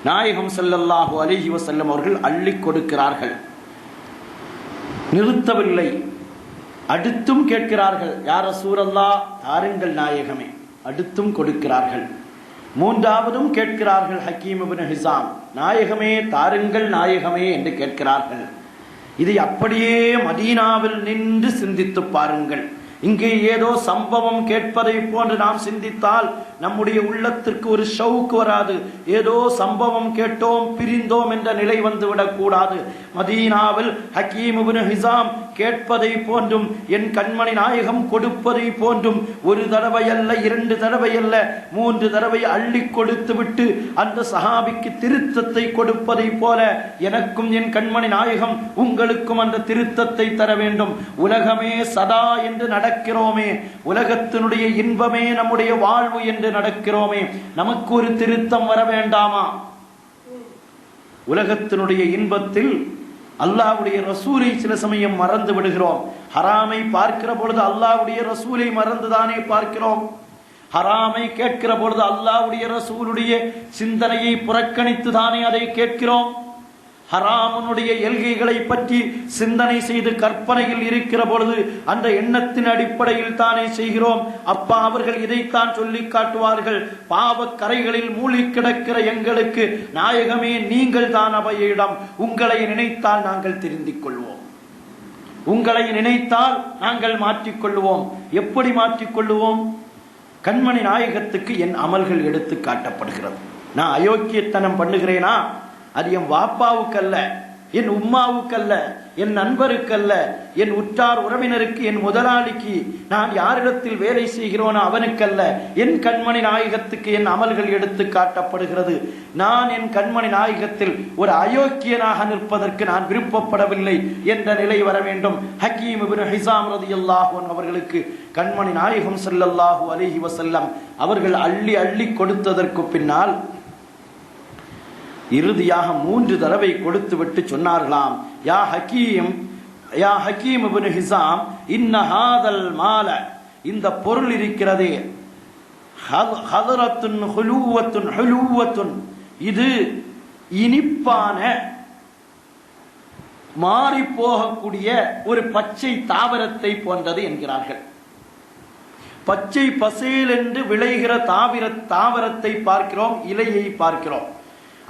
நாயகம் ஸல்லல்லாஹு அலைஹி வஸல்லம் அவர்கள் அள்ளி கொடுக்கிறார்கள். நிறுத்தவில்லை, அடுத்தும் கேட்கிறார்கள், யா ரசூலல்லாஹ் தாருங்கள் நாயகமே. அடுத்தும் கொடுக்கிறார்கள். மூன்றாவதும் கேட்கிறார்கள். ஹக்கீம் இப்னு ஹிஸாம், நாயகமே தாருங்கள் நாயகமே என்று கேட்கிறார்கள். இதை அப்படியே மதீனாவில் நின்று சிந்தித்து பாருங்கள். இங்கே ஏதோ சம்பவம் கேட்பதை போன்று நாம் சிந்தித்தால் நம்முடைய உள்ளத்திற்கு ஒரு ஷவுக் வராது. ஏதோ சம்பவம் கேட்டோம் பிரிந்தோம் என்ற நிலை வந்துவிடக் கூடாது. மதீனாவில் ஹக்கீம் இப்னு ஹிஸாம் கேட்பதை போன்றும் என் கண்மணி நாயகம் கொடுப்பதை போன்றும் ஒரு தடவை அல்ல, 2 தடவை அல்ல, 3 தடவை அள்ளி கொடுத்து விட்டு அந்த சஹாபிக்கு திருத்தத்தை கொடுப்பதை போல எனக்கும் என் கண்மணி நாயகம் உங்களுக்கும் அந்த திருத்தத்தை தர வேண்டும். உலகமே சதா என்று நடக்கிறோமே, உலகத்தினுடைய இன்பமே நம்முடைய வாழ்வு என்று நடக்கிறோமே, நமக்கு ஒரு திருத்தம் வர வேண்டாமா? உலகத்தினுடைய இன்பத்தில் அல்லாஹ்வுடைய ரசூலை சில சமயம் மறந்து விடுகிறோம். ஹராமை பார்க்கிற பொழுது அல்லாஹ்வுடைய ரசூலை மறந்துதானே பார்க்கிறோம். ஹராமை கேட்கிற பொழுது அல்லாஹ்வுடைய ரசூலுடைய சிந்தனையை புறக்கணித்து தானே அதை கேட்கிறோம். ஹராமுடைய எல்கைகளை பற்றி சிந்தனை செய்து கற்பனையில் இருக்கிற பொழுது அந்த எண்ணத்தின் அடிப்படையில் தானே செய்கிறோம். அப்பா அவர்கள் இதைத்தான் சொல்லி காட்டுவார்கள், பாவக்கரைகளில் மூழ்கி கிடக்கிற எங்களுக்கு நாயகமே நீங்கள் தான் அபயிடம், உங்களை நினைத்தால் நாங்கள் திருந்திக் கொள்வோம், உங்களை நினைத்தால் நாங்கள் மாற்றிக்கொள்வோம். எப்படி மாற்றிக்கொள்வோம்? கண்மணி நாயகத்துக்கு என் அமல்கள் எடுத்து காட்டப்படுகிறது. நான் அயோக்கியத்தனம் பண்ணுகிறேனா? அது என் வாப்பாவுக்கல்ல, என் உம்மாவுக்கல்ல, என் நண்பருக்கல்ல, என் உற்றார் உறவினருக்கு, என் முதலாளிக்கு, நான் யாரிடத்தில் வேலை செய்கிறோனோ அவனுக்கல்ல, என் கண்மணி நாயகத்துக்கு என் அமல்கள் எடுத்து காட்டப்படுகிறது. நான் என் கண்மணி நாயகத்தில் ஒரு அயோக்கியனாக நிற்பதற்கு நான் விருப்பப்படவில்லை என்ற நிலை வர வேண்டும். ஹக்கீம் இப்னு ஹிஸாம் ரலியல்லாஹு அன்ஹு அவர்களுக்கு கண்மணி நாயகம் ஸல்லல்லாஹு அலைஹி வஸல்லம் அவர்கள் அள்ளி அள்ளி கொடுத்ததற்கு பின்னால் இறுதியாக 3 தடவை கொடுத்து விட்டு சொன்னார்களாம், யா ஹக்கீம் இப்னு ஹிஸாம், இன்ன ஹாதல் மால, இந்த பொருள் இருக்கிறதே, ஹதரத்துன் ஹுலுவத்துன் ஹுலுவத்துன், இது இனிப்பான மாறி போகக்கூடிய ஒரு பச்சை தாவரத்தை போன்றது என்கிறார்கள். பச்சை பசேல் என்று விளைகிற தாவரத்தை பார்க்கிறோம், இலையை பார்க்கிறோம்.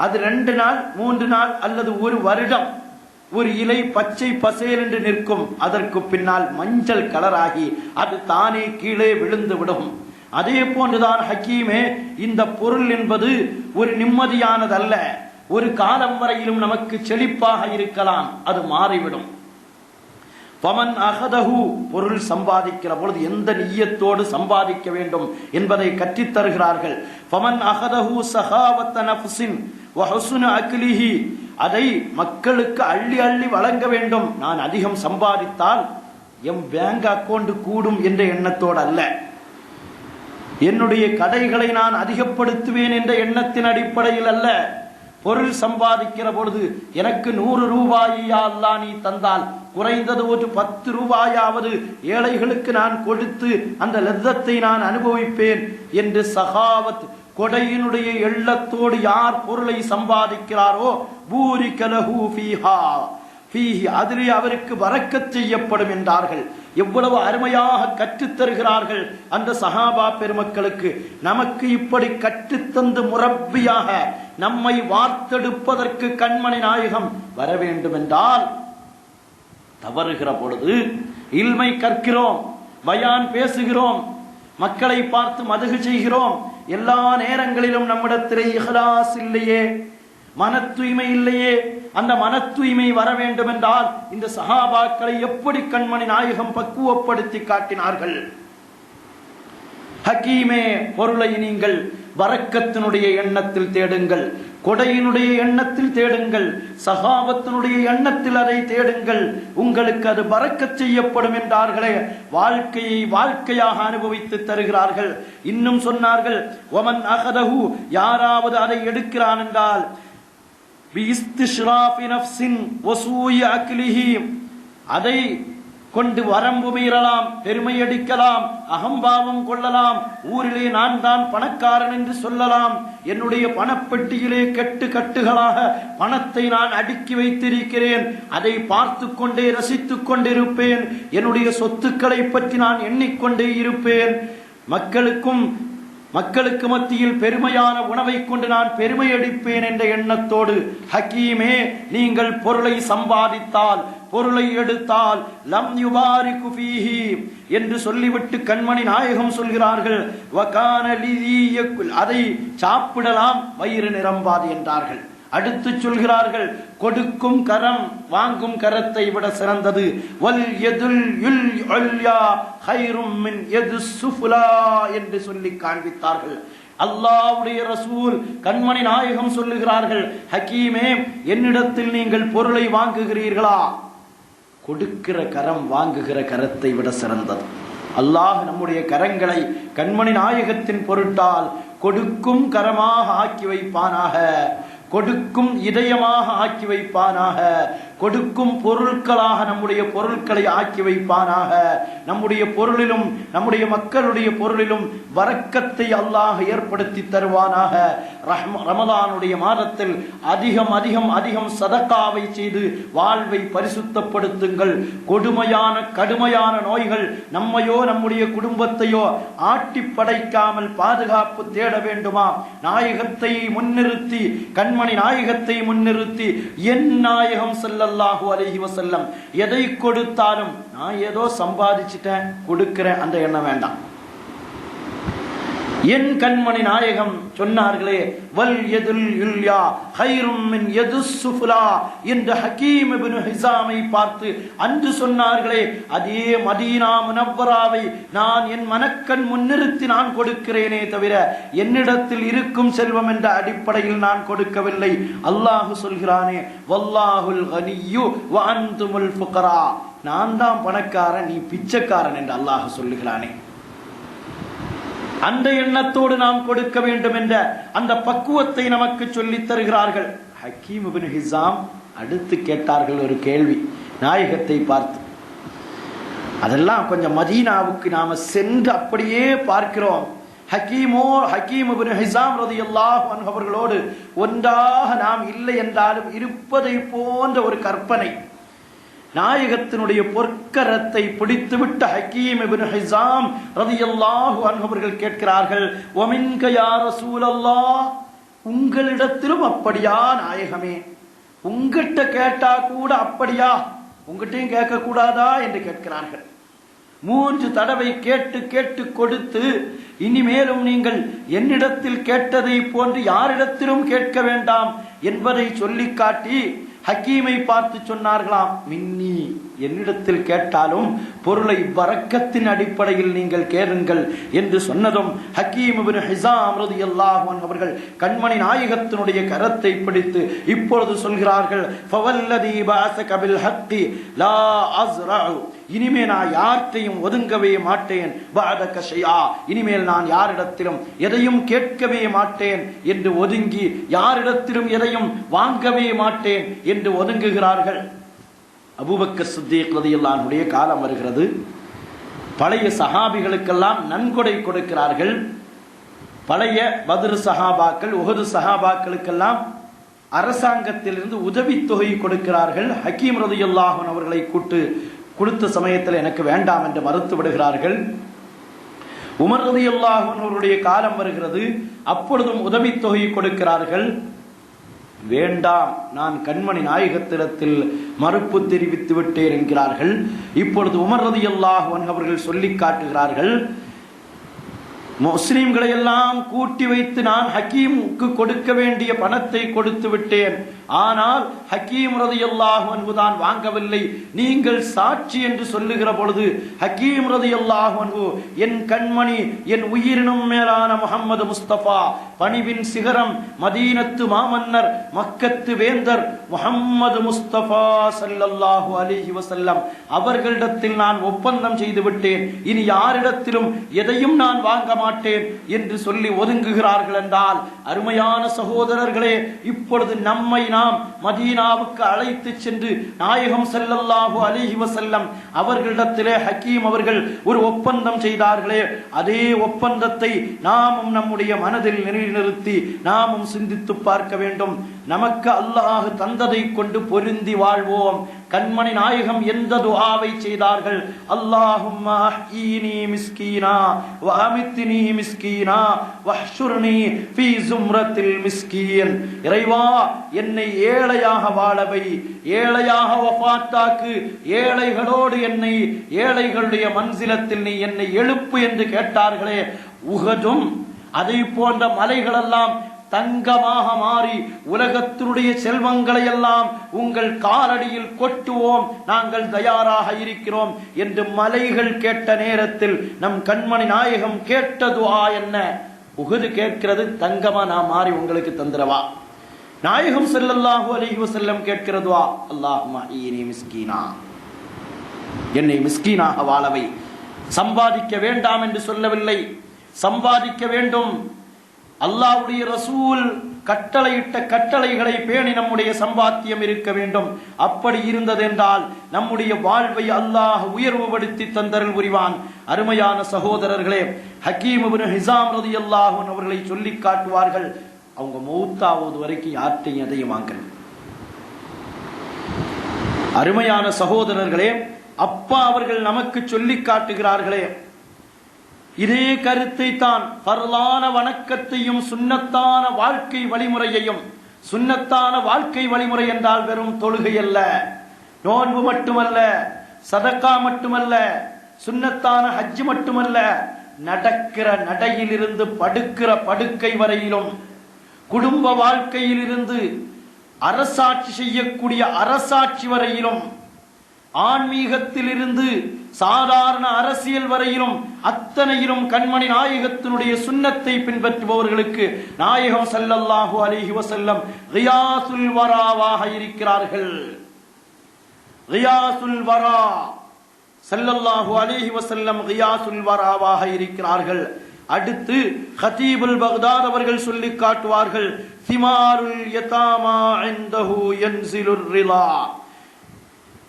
அது 2 நாள் 3 நாள் அல்லது ஒரு வருடம் ஒரு இலை பச்சை பசேல் என்று நிற்கும். அதற்கு பின்னால் மஞ்சள் கலராகி அது தானே கீழே விழுந்து விடும். அதே போன்றுதான் ஹக்கீமே, இந்த பொருள் என்பது ஒரு நிம்மதியானதல்ல. ஒரு காலம் வரையிலும் நமக்கு செழிப்பாக இருக்கலாம், அது மாறிவிடும். பமன் அகதஹு, பொருள் சம்பாதிக்கிற பொழுது எந்த நிய்யத்தோடு சம்பாதிக்க வேண்டும் என்பதை கற்றித் தருகிறார்கள். பமன் அகதஹு சகாவத்த நஃப்ஸின் வ ஹுஸ்ன அக்லிஹி, அதை மக்களுக்கு அள்ளி அள்ளி வழங்க வேண்டும். நான் அதிகம் சம்பாதித்தால் என் பேங்க் அக்கவுண்ட் கூடும் என்ற எண்ணத்தோடு அல்ல, என்னுடைய கடைகளை நான் அதிகப்படுத்துவேன் என்ற எண்ணத்தின் அடிப்படையில் அல்ல. பொருள் சம்பாதிக்கிற பொழுது எனக்கு 100 ரூபாயா அல்லாஹ் நீ தந்தால் குறைந்தது ஒரு 10 ரூபாயாவது ஏழைகளுக்கு நான் கொடுத்து அந்த லத்தத்தை நான் அனுபவிப்பேன் என்று சகாவத், கொடையினுடைய எண்ணத்தோடு யார் பொருளை சம்பாதிக்கிறாரோ பூரிக லஹு ஃபீஹா ஃபீஹி, அதிலே அவருக்கு பரக்கத் செய்யப்படும் என்றார்கள். எவ்வளவு அருமையாக கற்றுத் தருகிறார்கள் அந்த சஹாபா பெருமக்களுக்கு. நமக்கு இப்படி கற்றுத்தந்து முரப்பியாக நம்மை வார்த்தெடுப்பதற்கு கண்மணி நாயகம் வர வேண்டும் என்றால், தவறுகிற பொழுது இல்மை கற்கிறோம், பயான் பேசுகிறோம், மக்களை பார்த்து மதுகு செய்கிறோம், எல்லா நேரங்களிலும் நம்மிடத்திலே இஹ்லாஸ் இல்லையே, மன தூய்மை இல்லையே. அந்த மன தூய்மை வர வேண்டும் என்றால் இந்த சஹாபாக்களை எப்படி கண்மணி நாயகம் பக்குவப்படுத்தி காட்டினார்கள். ஹக்கீமே, பொருளை நீங்கள் பரக்கத்தினுடைய எண்ணத்தில் தேடுங்கள், கொடையினுடைய எண்ணத்தில் தேடுங்கள், சகாபத்தினுடைய எண்ணத்தில் அதை தேடுங்கள், உங்களுக்கு அது பறக்கச் செய்யப்படும் என்றார்களே. வாழ்க்கையை வாழ்க்கையாக அனுபவித்து தருகிறார்கள். இன்னும் சொன்னார்கள், ஒமன் அகதஹு, யாராவது அதை எடுக்கிறான் என்றால் பிஇஸ்திஷ்ராஃபி நஃப்ஸின் வஸூஇ அக்லிஹி, அதை கொண்டு வரம்பு மீறலாம், பெருமையடிக்கலாம், அகம்பாவம் கொள்ளலாம், ஊரிலே நான் தான் பணக்காரன் என்று சொல்லலாம், என்னுடைய பணப்பெட்டியிலே கெட்டு கட்டுகளாக பணத்தை நான் அடுக்கி வைத்திருக்கிறேன், அதை பார்த்து கொண்டே ரசித்துக் கொண்டிருப்பேன், என்னுடைய சொத்துக்களை பற்றி நான் எண்ணிக்கொண்டே இருப்பேன், மக்களுக்கு மத்தியில் பெருமையான உணவை கொண்டு நான் பெருமை அடிப்பேன் என்ற எண்ணத்தோடு, ஹக்கீமே, நீங்கள் பொருளை சம்பாதித்தால், பொருளை எடுத்தால், லம் யுபாரிகு ஃபீஹி என்று சொல்லிவிட்டு கண்மணி நாயகம் சொல்கிறார்கள், வகான லிதியக்குல், அதை சாப்பிடலாம், வயிறு நிரம்பாது என்றார்கள். அடுத்து சொல்கிறார்கள், கொடுக்கும் கரம் வாங்கும் கரத்தை விட சிறந்தது. வல் யதுல் உல்யா கைரும் மின் யதுஸ் சுஃப்லா என்று சொல்லி காண்பித்தார்கள். அல்லாஹ்வுடைய ரசூல் கண்மணி நாயகம் சொல்லுகிறார்கள், ஹக்கீமே, என்னிடத்தில் நீங்கள் பொருளை வாங்குகிறீர்களா, கொடுக்கிற கரம் வாங்குகிற கரத்தை விட சிறந்தது. அல்லாஹ் நம்முடைய கரங்களை கண்மணி நாயகத்தின் பொருட்டால் கொடுக்கும் கரமாக ஆக்கி வைப்பானாக, கொடுக்கும் இதயமாக ஆக்கி வைப்பானாக, கொடுக்கும் பொருட்களாக நம்முடைய பொருட்களை ஆக்கி வைப்பானாக. நம்முடைய பொருளிலும் நம்முடைய மக்களுடைய பொருளிலும் வரக்கத்தை அல்லாஹ் ஏற்படுத்தி தருவானாக. ரமலானுடைய மாதத்தில் அதிகம் அதிகம் அதிகம் சதக்காவை செய்து வாழ்வை பரிசுத்தப்படுத்துங்கள். கடுமையான நோய்கள் நம்மையோ நம்முடைய குடும்பத்தையோ ஆட்டி படைக்காமல் பாதுகாப்பு தேட வேண்டுமா? நாயகத்தை முன்னிறுத்தி, கண்மணி நாயகத்தை முன்னிறுத்தி, என் நாயகம் ஸல்லல்லாஹு அலைஹி வஸல்லம் எதை கொடுத்தாலும் நான் ஏதோ சம்பாதிச்சிட்டேன் கொடுக்கிறேன் அந்த எண்ணம் வேண்டாம். என் கண்மணி நாயகம் சொன்னார்களே, வல் யதுல் உல்யா கைரும் மின் யதுஸ் சுஃப்லா என்று ஹக்கீம் இப்னு ஹிஸாமை பார்த்து அன்று சொன்னார்களே, அதே மதீனா முனவ்வராவை நான் என் மனக்கண் முன்னிறுத்தி நான் கொடுக்கிறேனே தவிர என்னிடத்தில் இருக்கும் செல்வம் என்ற அடிப்படையில் நான் கொடுக்கவில்லை. அல்லாஹ் சொல்கிறானே, வல்லாஹுல் கனியு வ அன்துமுல் ஃபுகரா, நான் தான் பணக்காரன், நீ பிச்சைக்காரன் என்று அல்லாஹ் சொல்லுகிறானே. அந்த எண்ணத்தோடு நாம் கொடுக்க வேண்டும் என்ற அந்த பக்குவத்தை நமக்கு சொல்லித் தருகிறார்கள். ஹக்கீம் இப்னு ஹிஸாம் அடுத்து கேட்டார்கள் ஒரு கேள்வி நாயகத்தை பார்த்து. அதெல்லாம் கொஞ்சம் மதீனாவுக்கு நாம சென்று அப்படியே பார்க்கிறோம். ஹக்கீம் இப்னு ஹிஸாம் ரலியல்லாஹு அன்ஹு அவர்களோடு ஒன்றாக நாம் இல்லை என்றாலும் இருப்பதை போன்ற ஒரு கற்பனை. நாயகத்தினுடைய பொற்கரத்தை பிடித்துவிட்ட ஹக்கீம் இப்னு ஹிஸாம் ரலியல்லாஹு அன்ஹு அவர்கள் கேட்கிறார்கள், வமின்க யா ரசூலல்லாஹ், உங்களிடத்திலும் அப்படியா நாயகமே? உங்கிட்ட கேட்டா கூட அப்படியா, உங்ககிட்டையும் கேட்க கூடாதா என்று கேட்கிறார்கள். 3 தடவை கேட்டு கேட்டு கொடுத்து, இனிமேலும் நீங்கள் என்னிடத்தில் கேட்டதை போன்று யாரிடத்திலும் கேட்க வேண்டாம் என்பதை சொல்லி காட்டி ஹக்கீமை பார்த்து சொன்னார்களாம், மின்னி, என்னிடத்தில் கேட்டாலும் பொருளை பரக்கத்தின் அடிப்படையில் நீங்கள் கேளுங்கள் என்று சொன்னதும் ஹக்கீம் இப்னு ஹிஸாம் ரலியல்லாஹு அன்ஹு அவர்கள் கண்மணி நாயகத்தினுடைய கரத்தை பிடித்து இப்பொழுது சொல்கிறார்கள், ஃபவல்லதி பஅஸக பில் ஹக்கி லா அஸ்ரஉ, இனிமே நான் யார்கிட்டையும் ஒதுங்கவே மாட்டேன், பஅதக ஷைஆ, இனிமேல் நான் யாரிடத்திலும் எதையும் கேட்கவே மாட்டேன் என்று ஒதுங்கி யாரிடத்திலும் எதையும் வாங்கவே மாட்டேன் என்று ஒதுங்குகிறார்கள். அபூபக்கர் சித்தீக் ரலியல்லாஹு அன்ஹுடைய காலம் வருகிறது. பழைய சஹாபிகளுக்கெல்லாம் நன்கொடை கொடுக்கிறார்கள். பழைய பத்ர் சஹாபாக்கள், உஹது சஹாபாக்களுக்கெல்லாம் அரசாங்கத்திலிருந்து உதவித்தொகை கொடுக்கிறார்கள். ஹக்கீம் ரலியல்லாஹு அன்ஹு அவர்களை கொடுத்த சமயத்தில் எனக்கு வேண்டாம் என்று மறுத்து விடுகிறார்கள். உமர் ரலியல்லாஹு அன்ஹு அவருடைய காலம் வருகிறது. அப்பொழுதும் உதவித்தொகை கொடுக்கிறார்கள். வேண்டாம், நான் கண்மணி நாயகத்திடத்தில் மறுப்பு தெரிவித்து விட்டேன் என்கிறார்கள். இப்பொழுது உமர் ரலியல்லாஹு அன்ஹு அவர்கள் சொல்லி காட்டுகிறார்கள், முஸ்லிம்களை எல்லாம் கூட்டி வைத்து நான் ஹக்கீமுக்கு கொடுக்க வேண்டிய பணத்தை கொடுத்து விட்டேன், ஆனால் ஹக்கீம் ரலியல்லாஹு அன்ஹு தான் வாங்கவில்லை. நீங்கள் சாட்சி என்று சொல்லுகிற பொழுது ஹக்கீம் ரலியல்லாஹு அன்ஹு, என் கண்மணி, என் உயிரினும் மேலான முஹம்மது முஸ்தபா, பணிவின் சிகரம், மதீனத்து மாமன்னர், மக்கத்து வேந்தர் முஹம்மது முஸ்தபா ஸல்லல்லாஹு அலைஹி வஸல்லம் அவர்களிடத்தில் நான் ஒப்பந்தம் செய்து விட்டேன், இனி யாரிடத்திலும் எதையும் நான் வாங்க மாட்டேன் என்று சொல்லி ஒதுங்குகிறார்கள் என்றால், அருமையான சகோதரர்களே, இப்பொழுது நம்மை நாம் மதீனாவுக்கு அழைத்து சென்று நாயகம் ஸல்லல்லாஹு அலைஹி வஸல்லம் அவர்களிடத்திலே ஹக்கீம் அவர்கள் ஒரு ஒப்பந்தம் செய்தார்களே, அதே ஒப்பந்தத்தை நாமும் நம்முடைய மனதில் நிலைநிறுத்தி நாமும் சிந்தித்து பார்க்க வேண்டும். நமக்கு அல்லாஹ் தந்ததை கொண்டு பொருந்தி வாழ்வோம். கண்மணி நாயகம் எந்த துஆவை செய்தார்கள்? அல்லாஹும்ம அஹ்யீனி மிஸ்கீனா வ அமித்னி மிஸ்கீனா வஹ்ஷுர்னி ஃபீ ஸும்ரத்தில் மிஸ்கீன். இறைவா, என்னை ஏழையாக வாழவை, ஏழையாக வஃபாத்தாக்கு, ஏழைகளோடு என்னை, ஏழைகளுடைய மன்சிலத்தில் நீ என்னை எழுப்பு என்று கேட்டார்களே. உஹதும் அதை போன்ற மலைகளெல்லாம் தங்கமாக மாறி உலகத்தினுடைய செல்வங்களை எல்லாம் உங்கள் காலடியில் கொட்டுவோம், நாங்கள் தயாராக இருக்கிறோம் என்று மலைகள் கேட்ட நேரத்தில் நம் கண்மணி நாயகம் கேட்ட துஆ என்ன? உஹது கேட்கிறது, தங்கமா நான் மாறி உங்களுக்கு தந்துரவா. நாயகம் ஸல்லல்லாஹு அலைஹி வஸல்லம் கேட்கிற துஆ, அல்லாஹும்ம அஹ்யீனி மிஸ்கீனா, என்னை மிஸ்கீனாக வாழவை. சம்பாதிக்க வேண்டாம் என்று சொல்லவில்லை, சம்பாதிக்க வேண்டும். அல்லாஹ்வுடைய ரசூல் கட்டளையிட்ட கட்டளைகளை பேணி நம்முடைய சம்பாத்தியம் இருக்க வேண்டும். அப்படி இருந்ததென்றால் நம்முடைய வாழ்வை அல்லாஹ் உயர்வுபடுத்தி தந்தருள் புரிவான். அருமையான சகோதரர்களே, ஹக்கீம் இப்னு ஹிஸாம் ரலியல்லாஹு அன்ஹு அவர்களை சொல்லி காட்டுவார்கள், அவங்க மௌத்தாவது வரைக்கும் யார்ட்டையும் எதையும் வாங்கல. அருமையான சகோதரர்களே, அப்பா அவர்கள் நமக்கு சொல்லி காட்டுகிறார்களே, இதே கருத்தை தான் ஃபர்லான வணக்கத்தையும் சுன்னத்தான வாழ்க்கை வழிமுறையையும், சுன்னத்தான வாழ்க்கை வழிமுறை என்றால் வெறும் தொழுகை அல்ல, நோன்பு மட்டுமல்ல, சதக்கா மட்டுமல்ல, சுன்னத்தான ஹஜ் மட்டுமல்ல, நடக்கிற நடையிலிருந்து படுக்கிற படுக்கை வரையிலும், குடும்ப வாழ்க்கையில் இருந்து அரசாட்சி செய்யக்கூடிய அரசாட்சி வரையிலும், ஆன்மீகத்தில் இருந்து சாதாரண அரசியல் வரையிலும் அத்தனையிலும் கண்மணி நாயகத்தினுடைய சுன்னத்தை பின்பற்றுபவர்களுக்கு நாயகம் ஸல்லல்லாஹு அலைஹி வஸல்லம் கியாசுல் வராவாக இருக்கிறார்கள். கியாசுல் வரா ஸல்லல்லாஹு அலைஹி வஸல்லம் கியாசுல் வராவாக இருக்கிறார்கள். அடுத்து ஹதீபுல் பக்தாத் அவர்கள் சொல்லி காட்டுவார்கள், சிமாருல் யதாமா இன்தஹு யன்சிலுர் ரிலா.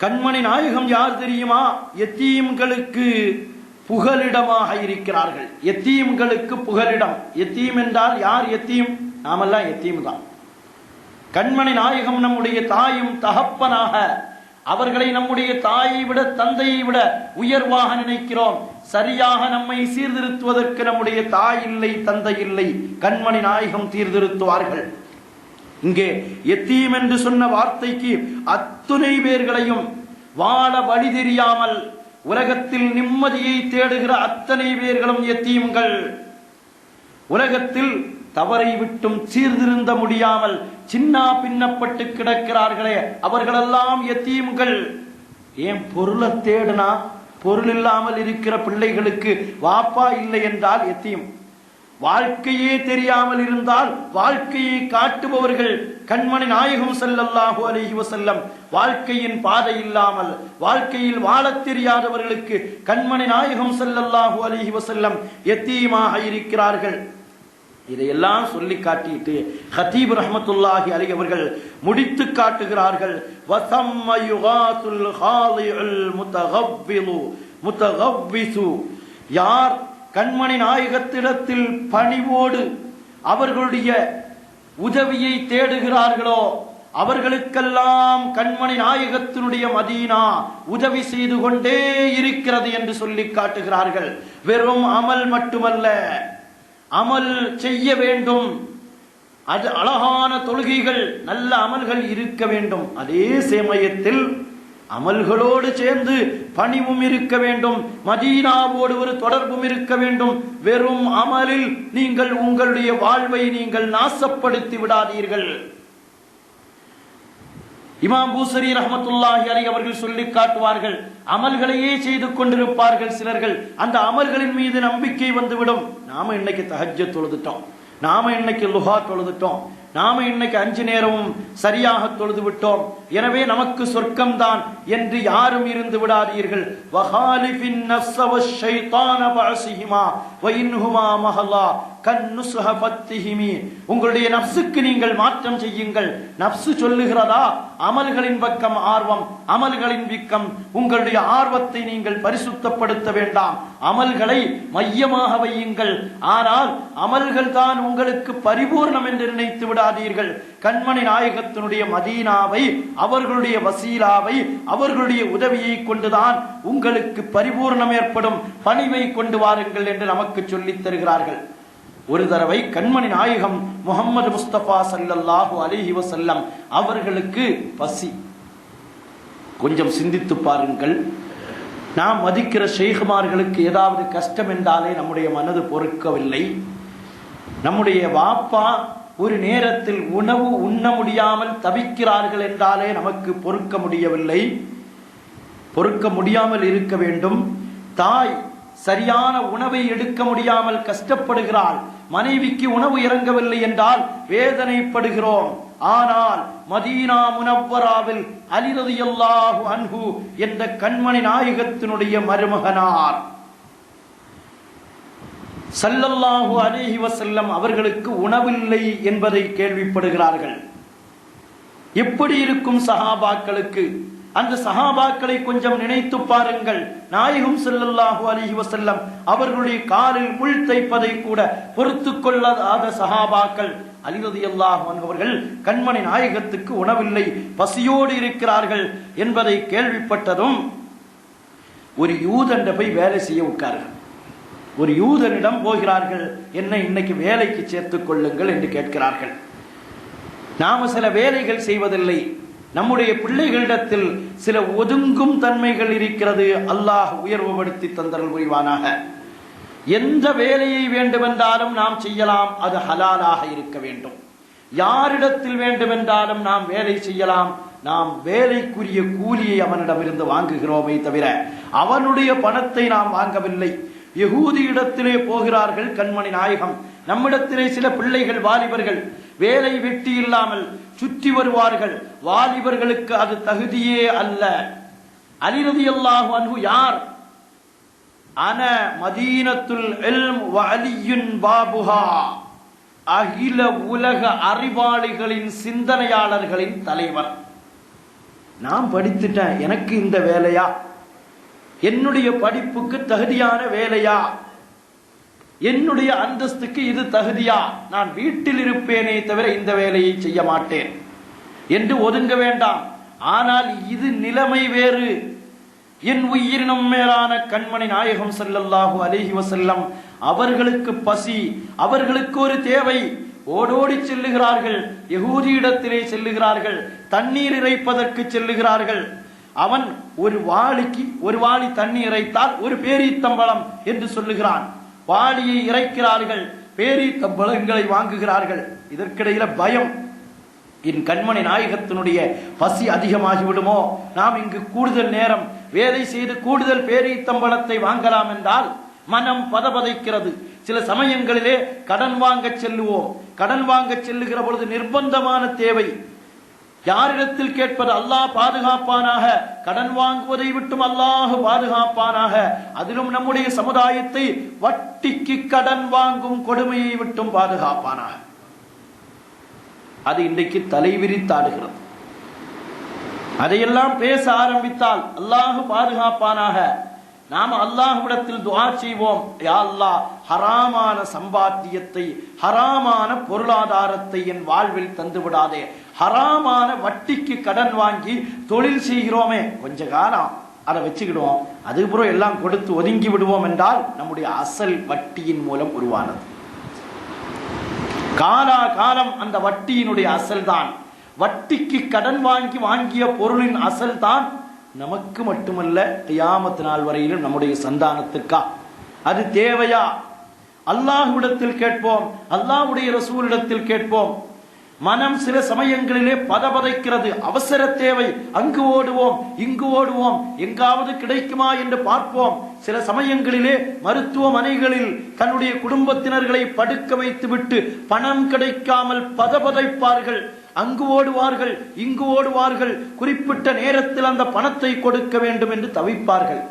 கண்மணி நாயகம் யார் தெரியுமா? யத்தீம்களுக்கு புகலிடமாக இருக்கிறார்கள். யத்தீம்களுக்கு புகலிடம். யத்தீம் என்றால் யார் யத்தீம்? நாமெல்லாம் யத்தீம் தான். கண்மணி நாயகம் நம்முடைய தாயும் தகப்பனாக, அவர்களை நம்முடைய தாயை விட தந்தையை விட உயர்வாக நினைக்கிறோம். சரியாக நம்மை சீர்திருத்துவதற்கு நம்முடைய தாய் இல்லை, தந்தை இல்லை, கண்மணி நாயகம் சீர்திருத்துவார்கள். இங்கே யத்தீம் என்று சொன்ன வார்த்தைக்கு அத்துணை பேர்களையும் வாழ வழி தெரியாமல் உலகத்தில் நிம்மதியை தேடுகிற அத்தனை பேர்களும் யத்தீம்கள். உலகத்தில் தவறை விட்டும் சீர்திருந்த முடியாமல் சின்னா பின்னப்பட்டு கிடக்கிறார்களே, அவர்களெல்லாம் யத்தீம்கள். ஏன் பொருளை தேடுனா? பொருள் இல்லாமல் இருக்கிற பிள்ளைகளுக்கு வாப்பா இல்லை என்றால் யத்தீம். வாழ்க்கையே தெரியாமல் இருந்தால் வாழ்க்கையை காட்டுபவர்கள் கண்மணி நாயகம் ஸல்லல்லாஹு அலைஹி வஸல்லம். வாழ்க்கையின் பாதை இல்லாமல் வாழ்க்கையில் வாழத் தெரியாதவர்களுக்கு கண்மணி நாயகம் ஸல்லல்லாஹு அலைஹி வஸல்லம் யத்தீமாக இருக்கிறார்கள். இதையெல்லாம் சொல்லி காட்டிட்டு ஹதீப் ரஹ்மத்துல்லாஹி அலைஹி அவர்கள் முடித்து காட்டுகிறார்கள், வஸம்ம யுகாத்துல் ஹாலிஉல் முத்தகவ்விலு முத்தகவ்விசு. யார் கண்மணி நாயகத்திடத்தில் பணிவோடு அவர்களுடைய உதவியை தேடுகிறார்களோ அவர்களுக்கெல்லாம் கண்மணி நாயகத்தினுடைய மதீனா உதவி செய்து கொண்டே இருக்கிறது என்று சொல்லி காட்டுகிறார்கள். வெறும் அமல் மட்டுமல்ல, அமல் செய்ய வேண்டும். அது அழகான தொழுகைகள், நல்ல அமல்கள் இருக்க வேண்டும். அதே சமயத்தில் அமல்களோடு சேர்ந்து பணிவும் இருக்க வேண்டும், மதீனாவோடு ஒரு தொடர்பும் இருக்க வேண்டும். வெறும் அமலில் நீங்கள் உங்களுடைய வாழ்வை நீங்கள் நாசப்படுத்தி விடாதீர்கள். இமாம் பூசரி ரஹ்மத்துல்லாஹி அலைஹி அவர்கள் சொல்லி காட்டுவார்கள், அமல்களையே செய்து கொண்டிருப்பார்கள் சிலர்கள். அந்த அமல்களின் மீது நம்பிக்கை வந்துவிடும். நாம இன்னைக்கு தஹஜ்ஜத் தொழுதுட்டோம், நாம இன்னைக்கு லுஹா தொழுதுட்டோம், நாம இன்னைக்கு 5 நேரமும் சரியாக தொழுது விட்டோம், எனவே நமக்கு சொர்க்கம்தான் என்று யாரும் இருந்து விடாதீர்கள். வஹாலிஃபின் நஃப்ஸ வஷ்ஷைத்தான பஅஸிஹிமா வஇன்ஹுமா மஹல்லா கன்னுஸ்ஹ ஃபத்திஹிமி. உங்களுடைய நஃப்ஸுக்கு நீங்கள் மாற்றம் செய்யுங்கள். நஃப்ஸ் சொல்லுகிறதா அமல்களின் பக்கம் ஆர்வம், அமல்களின் பக்கம் உங்களுடைய ஆர்வத்தை நீங்கள் பரிசுத்தப்படுத்த வேண்டாம், அமல்களை மையமாக வையுங்கள். ஆனால் அமல்கள் தான் உங்களுக்கு பரிபூர்ணம் என்று நினைத்து விடாதீர்கள். கண்மணி நாயகத்தினுடைய மதீனாவை, அவர்களுடைய வசீலாவை, அவர்களுடைய உதவியை கொண்டுதான் உங்களுக்கு பரிபூர்ணம் ஏற்படும், பணிவை கொண்டு வாருங்கள் என்று நமக்கு சொல்லித் தருகிறார்கள். ஒரு தடவை கண்மணி நாயகம் முஹம்மது முஸ்தபா ஸல்லல்லாஹு அலைஹி வஸல்லம் அவர்களுக்கு பசி. கொஞ்சம் சிந்தித்து பாருங்கள், நாம் மதிக்கிற ஷேகுமார்களுக்கு ஏதாவது கஷ்டம் என்றாலே நம்முடைய மனது பொறுக்கவில்லை. நம்முடைய வாப்பா ஒரு நேரத்தில் உணவு உண்ண முடியாமல் தவிக்கிறார்கள் என்றாலே நமக்கு பொறுக்க முடியவில்லை, பொறுக்க முடியாமல் இருக்க வேண்டும். தாய் சரியான உணவை எடுக்க முடியாமல் கஷ்டப்படுகிறாள், மனைவிக்கு உணவு இறங்கவில்லை என்றால் வேதனைப்படுகிறோம். ஆனால் மதீனா முனவ்வராவில் அலி ரலியல்லாஹு அன்ஹு என்ற கண்மணி நாயகத்தினுடைய மருமகனார் ஸல்லல்லாஹு அலைஹி வஸல்லம் அவர்களுக்கு உணவில்லை என்பதை கேள்விப்படுகிறார்கள். எப்படி இருக்கும் சஹாபாக்களுக்கு? அந்த சஹாபாக்களை கொஞ்சம் நினைத்து பாருங்கள். நாயகம் ஸல்லல்லாஹு அலைஹி வஸல்லம் அவர்களுடைய காலில் முள் தைப்பதை கூட பொறுத்து கொள்ளாத சஹாபாக்கள். அலி ரலியல்லாஹு அன்ஹு அவர்கள் கண்மணி நாயகத்துக்கு உணவில்லை, பசியோடு இருக்கிறார்கள் என்பதை கேள்விப்பட்டதும் ஒரு யூதன் போய் வேலை செய்ய உட்கார்கள். ஒரு யூதனிடம் போகிறார்கள், என்ன இன்னைக்கு வேலைக்கு சேர்த்துக் கொள்ளுங்கள் என்று கேட்கிறார்கள். நாம சில வேலைகள் செய்வதில்லை, நம்முடைய பிள்ளைகளிடத்தில் சில ஒதுங்கும் தன்மைகள் இருக்கிறது. அல்லாஹ் உயர்வுபடுத்தி தந்தல் புரிவானாக. எந்த வேலையை வேண்டுமென்றாலும் நாம் செய்யலாம், அது ஹலாலாக இருக்க வேண்டும். யாரிடத்தில் வேண்டுமென்றாலும் நாம் வேலை செய்யலாம், நாம் வேலைக்குரிய கூலியை அவனிடமிருந்து வாங்குகிறோமே தவிர அவனுடைய பணத்தை நாம் வாங்கவில்லை. யகூதி இடத்திலே போகிறார்கள் கண்மணி நாயகம். நம்மிடத்திலே சில பிள்ளைகள், வாலிபர்கள் வேலை வெட்டி இல்லாமல் சுற்றி வருவார்கள். வாலிபர்களுக்கு அது தகுதியே அல்ல. அலி ரலியல்லாஹு அன்ஹு யார்? அன மதீனத்துல் இல்ம் வ அலியுன் பாபுஹா. அகில உலக அறிவாளிகளின், சிந்தனையாளர்களின் தலைவர். நான் படித்துட்டேன், எனக்கு இந்த வேலையா? என்னுடைய படிப்புக்கு தகுதியான வேலையா? என்னுடைய அந்தஸ்துக்கு இது தகுதியா? நான் வீட்டில் இருப்பேனே தவிர இந்த வேலையை செய்ய மாட்டேன் என்று ஒதுங்க வேண்டாம். ஆனால் இது நிலைமை வேறு. என் உயிரினும் மேலான கண்மணி நாயகம் ஸல்லல்லாஹு அலைஹி வஸல்லம் அவர்களுக்கு பசி, அவர்களுக்கு ஒரு தேவை. ஓடோடி செல்லுகிறார்கள், யகூதியிடத்திலே செல்லுகிறார்கள், தண்ணீர் இறைப்பதற்கு செல்லுகிறார்கள். அவன் ஒரு வாளி தண்ணீர் இறைத்தால் ஒரு பேரீத்தம்பழம் என்று சொல்லுகிறான். வாளியை இறைக்கிறார்கள், பேரீத்தம்பழங்களை வாங்குகிறார்கள். இதற்கிடையில பயம், என் கண்மணி நாயகத்தினுடைய பசி அதிகமாகி விடுமோ, நாம் இங்கு கூடுதல் நேரம் வேலை செய்து கூடுதல் பேரீத்தம்பழத்தை வாங்கலாம் என்றால் மனம் பதபதைக்கிறது. சில சமயங்களிலே கடன் வாங்க செல்லுவோம். கடன் வாங்க செல்லுகிற பொழுது நிர்பந்தமான தேவை. யாரிடத்தில் கேட்பது? அல்லாஹ் பாதுகாப்பானாக. கடன் வாங்குவதை விட்டும் அல்லாஹ் பாதுகாப்பானாக. அதிலும் நம்முடைய சமுதாயத்தை வட்டிக்கு கடன் வாங்கும் கொடுமையை விட்டும் பாதுகாப்பானாக. அது இன்றைக்கு தலைவிரித்தாடுகிறது. அதையெல்லாம் பேச ஆரம்பித்தால் அல்லாஹ் பாதுகாப்பானாக. நாம அல்லாஹ்விடத்தில் துஆ செய்வோம், யா அல்லாஹ், ஹராமான சம்பாத்தியத்தை, ஹராமான பொருளாதாரத்தை என் வாழ்வில் தந்து விடாதே. ஹராமான வட்டிக்கு கடன் வாங்கி தொழில் செய்கிறோமே, கொஞ்ச காலம் அதை வச்சுக்கிடுவோம், அதுக்கப்புறம் எல்லாம் கொடுத்து ஒதுங்கி விடுவோம் என்றால் நம்முடைய அசல் வட்டியின் மூலம் உருவானது. காலா காலம் அந்த வட்டியினுடைய அசல் தான். வட்டிக்கு கடன் வாங்கிய பொருளின் அசல் தான் நமக்கு மட்டுமல்ல, கியாமத் நாள் வரையிலும் நம்முடைய சந்தானத்துக்கா அது தேவையா? அல்லாஹ்விடத்தில் கேட்போம், அல்லாஹ்வுடைய ரசூலிடத்தில் கேட்போம். மனம் சில சமயங்களிலே பதபதைக்கிறது, அவசர தேவை, அங்கு ஓடுவோம் இங்கு ஓடுவோம், எங்காவது கிடைக்குமா என்று பார்ப்போம். சில சமயங்களிலே மருத்துவமனைகளில் தன்னுடைய குடும்பத்தினர்களை படுக்க வைத்து விட்டு பணம் கிடைக்காமல் பதபதைப்பார்கள். அங்கு ஓடுவார்கள் இங்கு ஓடுவார்கள், குறிப்பிட்ட நேரத்தில் அந்த பணத்தை கொடுக்க வேண்டும் என்று தவிப்பார்கள்.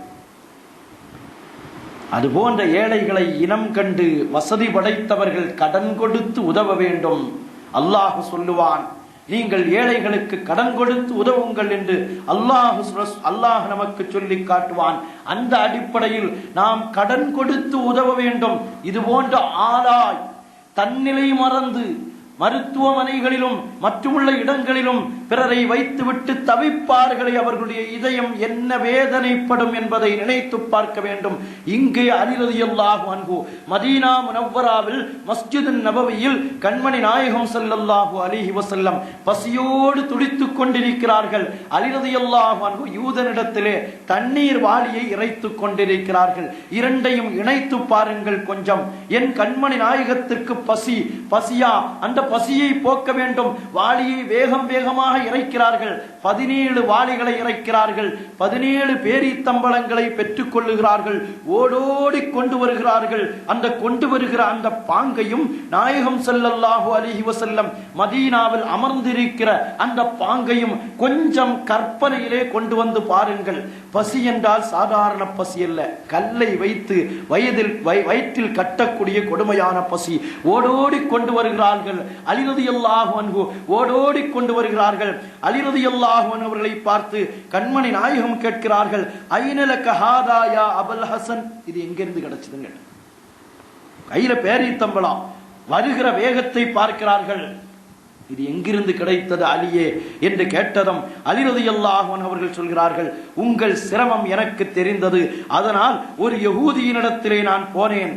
அதுபோன்ற ஏழைகளை இனம் கண்டு வசதி படைத்தவர்கள் கடன் கொடுத்து உதவ வேண்டும். அல்லாஹ் சொல்லுவான், நீங்கள் ஏழைகளுக்கு கடன் கொடுத்து உதவுங்கள் என்று அல்லாஹ் நமக்கு சொல்லி காட்டுவான். அந்த அடிப்படையில் நாம் கடன் கொடுத்து உதவ வேண்டும். இது போன்ற ஆளாய் தன்னிலை மறந்து மருத்துவமனைகளிலும் மற்றுமுள்ள இடங்களிலும் பிறரை வைத்துவிட்டு தவிப்பார்களே, அவர்களுடைய இதயம் என்ன வேதனைப்படும் என்பதை நினைத்து பார்க்க வேண்டும். இங்கே அலி ரலியல்லாஹு அன்ஹு மதீனா முனவ்வராவில் மஸ்ஜிது நபவியில் கண்மணி நாயகம் ஸல்லல்லாஹு அலைஹி வஸல்லம் பசியோடு துடித்துக் கொண்டிருக்கிறார்கள். அலி ரலியல்லாஹு அன்ஹு யூதனிடத்திலே தண்ணீர் வாளியை இறைத்துக் கொண்டிருக்கிறார்கள். இரண்டையும் இணைத்து பாருங்கள் கொஞ்சம். என் கண்மணி நாயகத்திற்கு பசியா, அந்த பசியை போக்க வேண்டும். வாளியை வேகமாக இறைக்கிறார்கள். 17 வாளிகளை இறைக்கிறார்கள். 17 பேரித்தம்பளங்களை பெற்றுக் கொள்ளுகிறார்கள். ஓடோடி கொண்டு வருகிறார்கள். அந்த கொண்டு வருகிற அந்த பாங்கையும் நாயகம் ஸல்லல்லாஹு அலைஹி வஸல்லம் மதீனாவில் அமர்ந்திருக்கிற அந்த பாங்கையும் கொஞ்சம் கற்பனையிலே கொண்டு வந்து பாருங்கள். பசி என்றால் சாதாரண பசி அல்ல, கல்லை வைத்து வயிற்றில் கட்டக்கூடிய கொடுமையான பசி. ஓடோடி கொண்டு வருகிறார்கள். அலி ரலியல்லாஹு அன்ஹு ஓடோடி கொண்டு வருகிறார்கள். அலி ரலியல்லாஹு அன்ஹு அவர்களை பார்த்து கண்மணி நாயகம் கேட்கிறார்கள், ஐனலக ஹாதா யா அபுல் ஹசன், இது எங்கிருந்து கிடைச்சதுங்க? கையில பேரித்தம்பளம், வருகிற வேகத்தை பார்க்கிறார்கள். இது எங்கிருந்து கிடைத்தது அலியே என்று கேட்டதும் அலி ரலியல்லாஹு அன்ஹு அவர்கள் சொல்கிறார்கள், உங்கள் சிரமம் எனக்கு தெரிந்தது, அதனால் ஒரு யகூதியினிடத்திலே நான் போனேன்.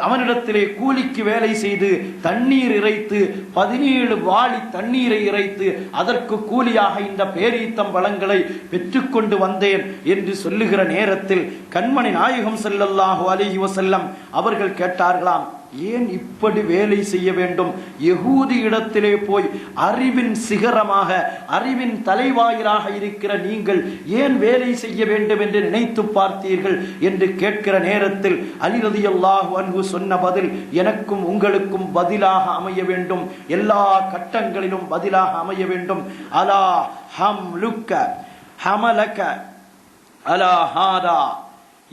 அவனிடத்திலே கூலிக்கு வேலை செய்து தண்ணீர் இறைத்து 17 வாளி தண்ணீரை இறைத்து அதற்கு கூலியாக இந்த பேரீத்தம்பழங்களை பெற்றுக்கொண்டு வந்தேன் என்று சொல்லுகிற நேரத்தில் கண்மணி நாயகம் ஸல்லல்லாஹு அலைஹி வஸல்லம் அவர்கள் கேட்டார்களாம், ஏன் இப்படி வேலை செய்ய வேண்டும்? யகூதி இடத்திலே போய் அறிவின் சிகரமாக, அறிவின் தலைவாயிலாக இருக்கிற நீங்கள் ஏன் வேலை செய்ய வேண்டும் என்று நினைத்து பார்த்தீர்கள் என்று கேட்கிற நேரத்தில் அலி ரலியல்லாஹு அன்ஹு சொன்ன பதில் எனக்கும் உங்களுக்கும் பதிலாக அமைய வேண்டும். எல்லா கட்டங்களிலும் பதிலாக அமைய வேண்டும். அலா ஹம்லுக்க ஹமலக அலா ஹாதா,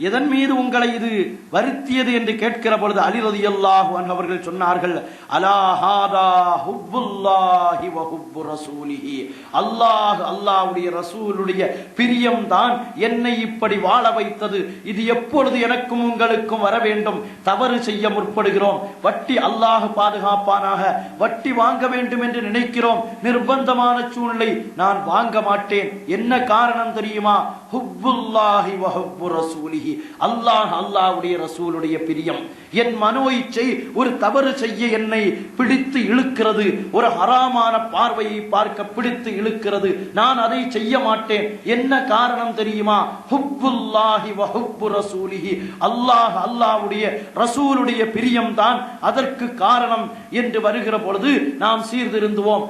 எதன் மீது உங்களை இது வருத்தியது என்று கேட்கிற பொழுது அலி ரலியல்லாஹு அன்ஹு அவர்கள் சொன்னார்கள், அலா ஹாதா ஹுப்புல்லாஹி வ ஹுப்பு ரசூலிஹி, அல்லாஹ்வுடைய ரசூலுடைய பிரியம் தான் என்னை இப்படி வாழ வைத்தது. இது எப்பொழுது எனக்கும் உங்களுக்கும் வர வேண்டும்? தவறு செய்ய முற்படுகிறோம், வட்டி அல்லாஹ் பாதுகாப்பானாக, வட்டி வாங்க வேண்டும் என்று நினைக்கிறோம், நிர்பந்தமான சூழ்நிலை, நான் வாங்க மாட்டேன். என்ன காரணம் தெரியுமா? ஹுப்புல்லாஹி வ ஹுப்பு ரசூலிஹி, அல்லாஹ்வுடைய ரசூலுடைய பிரியம். என் மனோ இச்சை ஒரு தவறு செய்ய என்னை பிடித்து இழுக்கிறது, ஒரு ஹராமான பார்வையை பார்க்க பிடித்து இழுக்கிறது, நான் அதை செய்ய மாட்டேன். என்ன காரணம் தெரியுமா? ஹுப்புல்லாஹி வ ஹுப்பு ரசூலிஹி, அல்லாஹ்வுடைய ரசூலுடைய பிரியம் தான் அதற்கு காரணம் என்று வருகிற பொழுது நாம் சீர்திருந்துவோம்.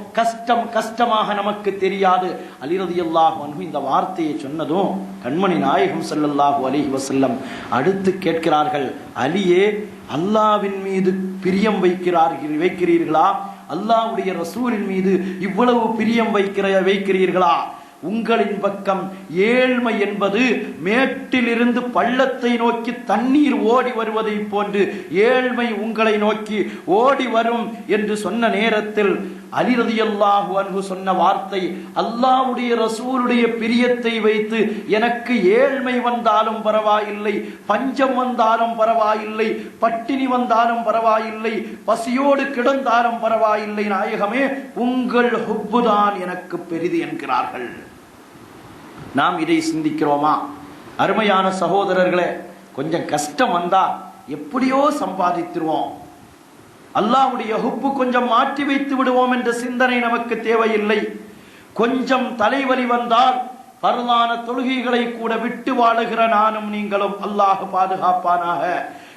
கஷ்டமாக நமக்கு தெரியாது. அலி ரலியல்லாஹு அன்ஹு இந்த வார்த்தையை சொன்னதும் கண்மணி நாயகம் ஸல்லல்லாஹு அலைஹி வஸல்லம் அடுத்து கேட்கிறார்கள், அலியே, அல்லாஹ்வின் மீது பிரியம் வைக்கிறீர்களா? அல்லாஹ்வுடைய ரசூலின் மீது இவ்வளவு பிரியம் வைக்கிறீர்களா? உங்களின் பக்கம் ஏழ்மை என்பது மேட்டிலிருந்து பள்ளத்தை நோக்கி தண்ணீர் ஓடி வருவதை போன்று ஏழ்மை உங்களை நோக்கி ஓடி வரும் என்று சொன்ன நேரத்தில் அலி ரலியல்லாஹு அன்ஹு சொன்ன வார்த்தை, அல்லாஹ்வுடைய ரசூலுடைய பிரியத்தை வைத்து எனக்கு ஏழ்மை வந்தாலும் பரவாயில்லை, பஞ்சம் வந்தாலும் பரவாயில்லை, பட்டினி வந்தாலும் பரவாயில்லை, பசியோடு கிடந்தாலும் பரவாயில்லை, நாயகமே உங்கள் ஹுப்புதான் எனக்கு பெரிது என்கிறார்கள். நாம் இதை சிந்திக்கிறோமா? அருமையான சகோதரர்களே, கொஞ்சம் கஷ்டம் வந்தா எப்படியோ சம்பாதித்துருவோம், அல்லாஹ்வுடைய ஹுப்பு கொஞ்சம் மாற்றி வைத்து விடுவோம் என்ற சிந்தனை நமக்கு தேவையில்லை. கொஞ்சம் தலைவலி வந்தால் பரலான தொழுகைகளை கூட விட்டு வாழுகிற நானும் நீங்களும், அல்லாஹ் பாதுகாப்பானாக.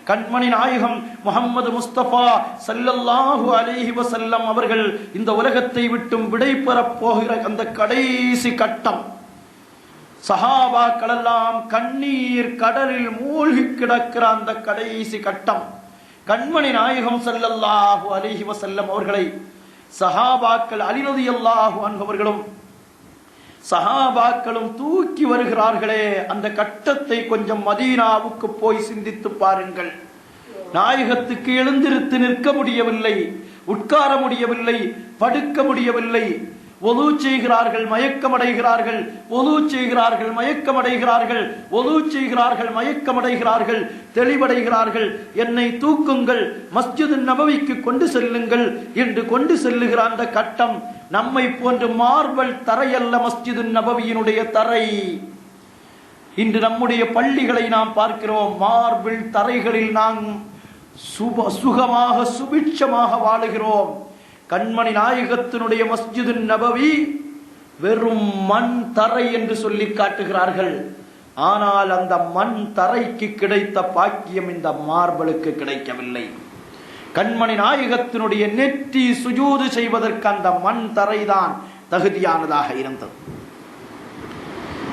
கண்மணி நாயகம் முஹம்மது முஸ்தபா ஸல்லல்லாஹு அலைஹி வஸல்லம் அவர்கள் இந்த உலகத்தை விட்டும் விடை பெறப் போகிற அந்த கடைசி கட்டம், சஹாபாக்கள் எல்லாம் கண்ணீர் கடலில் மூழ்கி கிடக்கிற அந்த கடைசி கட்டம், கண்மணி நாயகம் ஸல்லல்லாஹு அலைஹி வஸல்லம் அவர்களை சஹாபாக்கள் அலி ரலியல்லாஹு அன்ஹு அவர்களும் சஹாபாக்களும் தூக்கி வருகிறார்களே, அந்த கட்டத்தை கொஞ்சம் மதீனாவுக்கு போய் சிந்தித்து பாருங்கள். நாயகத்துக்கு எழுந்திருத்து நிற்க முடியவில்லை, உட்கார முடியவில்லை, படுக்க முடியவில்லை. ஒது செய்கிறார்கள், மயக்கமடைகிறார்கள், ஒது செய்கிறார்கள், மயக்கமடைகிறார்கள், ஒது செய்கிறார்கள், மயக்கமடைகிறார்கள், தெளிவடைகிறார்கள். என்னை தூக்குங்கள், மஸ்ஜிது நபவிக்கு கொண்டு செல்லுங்கள் என்று கொண்டு செல்லுகிற அந்த கட்டம் நம்மை போன்று மார்பல் தரையல்ல, மஸ்ஜிது நபவியினுடைய தரை. இன்று நம்முடைய பள்ளிகளை நாம் பார்க்கிறோம், மார்பிள் தரைகளில் நாம் சுகமாக சுபிட்சமாக வாழுகிறோம். கண்மணி நாயகத்தினுடைய மஸ்ஜிது நபவி வெறும் மண் தரை என்று சொல்லி காட்டுகிறார்கள். ஆனால் அந்த மண் தரைக்கு கிடைத்த பாக்கியம் இந்த மார்பலுக்கு கிடைக்கவில்லை. கண்மணி நாயகத்தினுடைய நெற்றி சுஜூது செய்வதற்கு அந்த மண் தரைதான் தகுதியானதாக இருந்தது.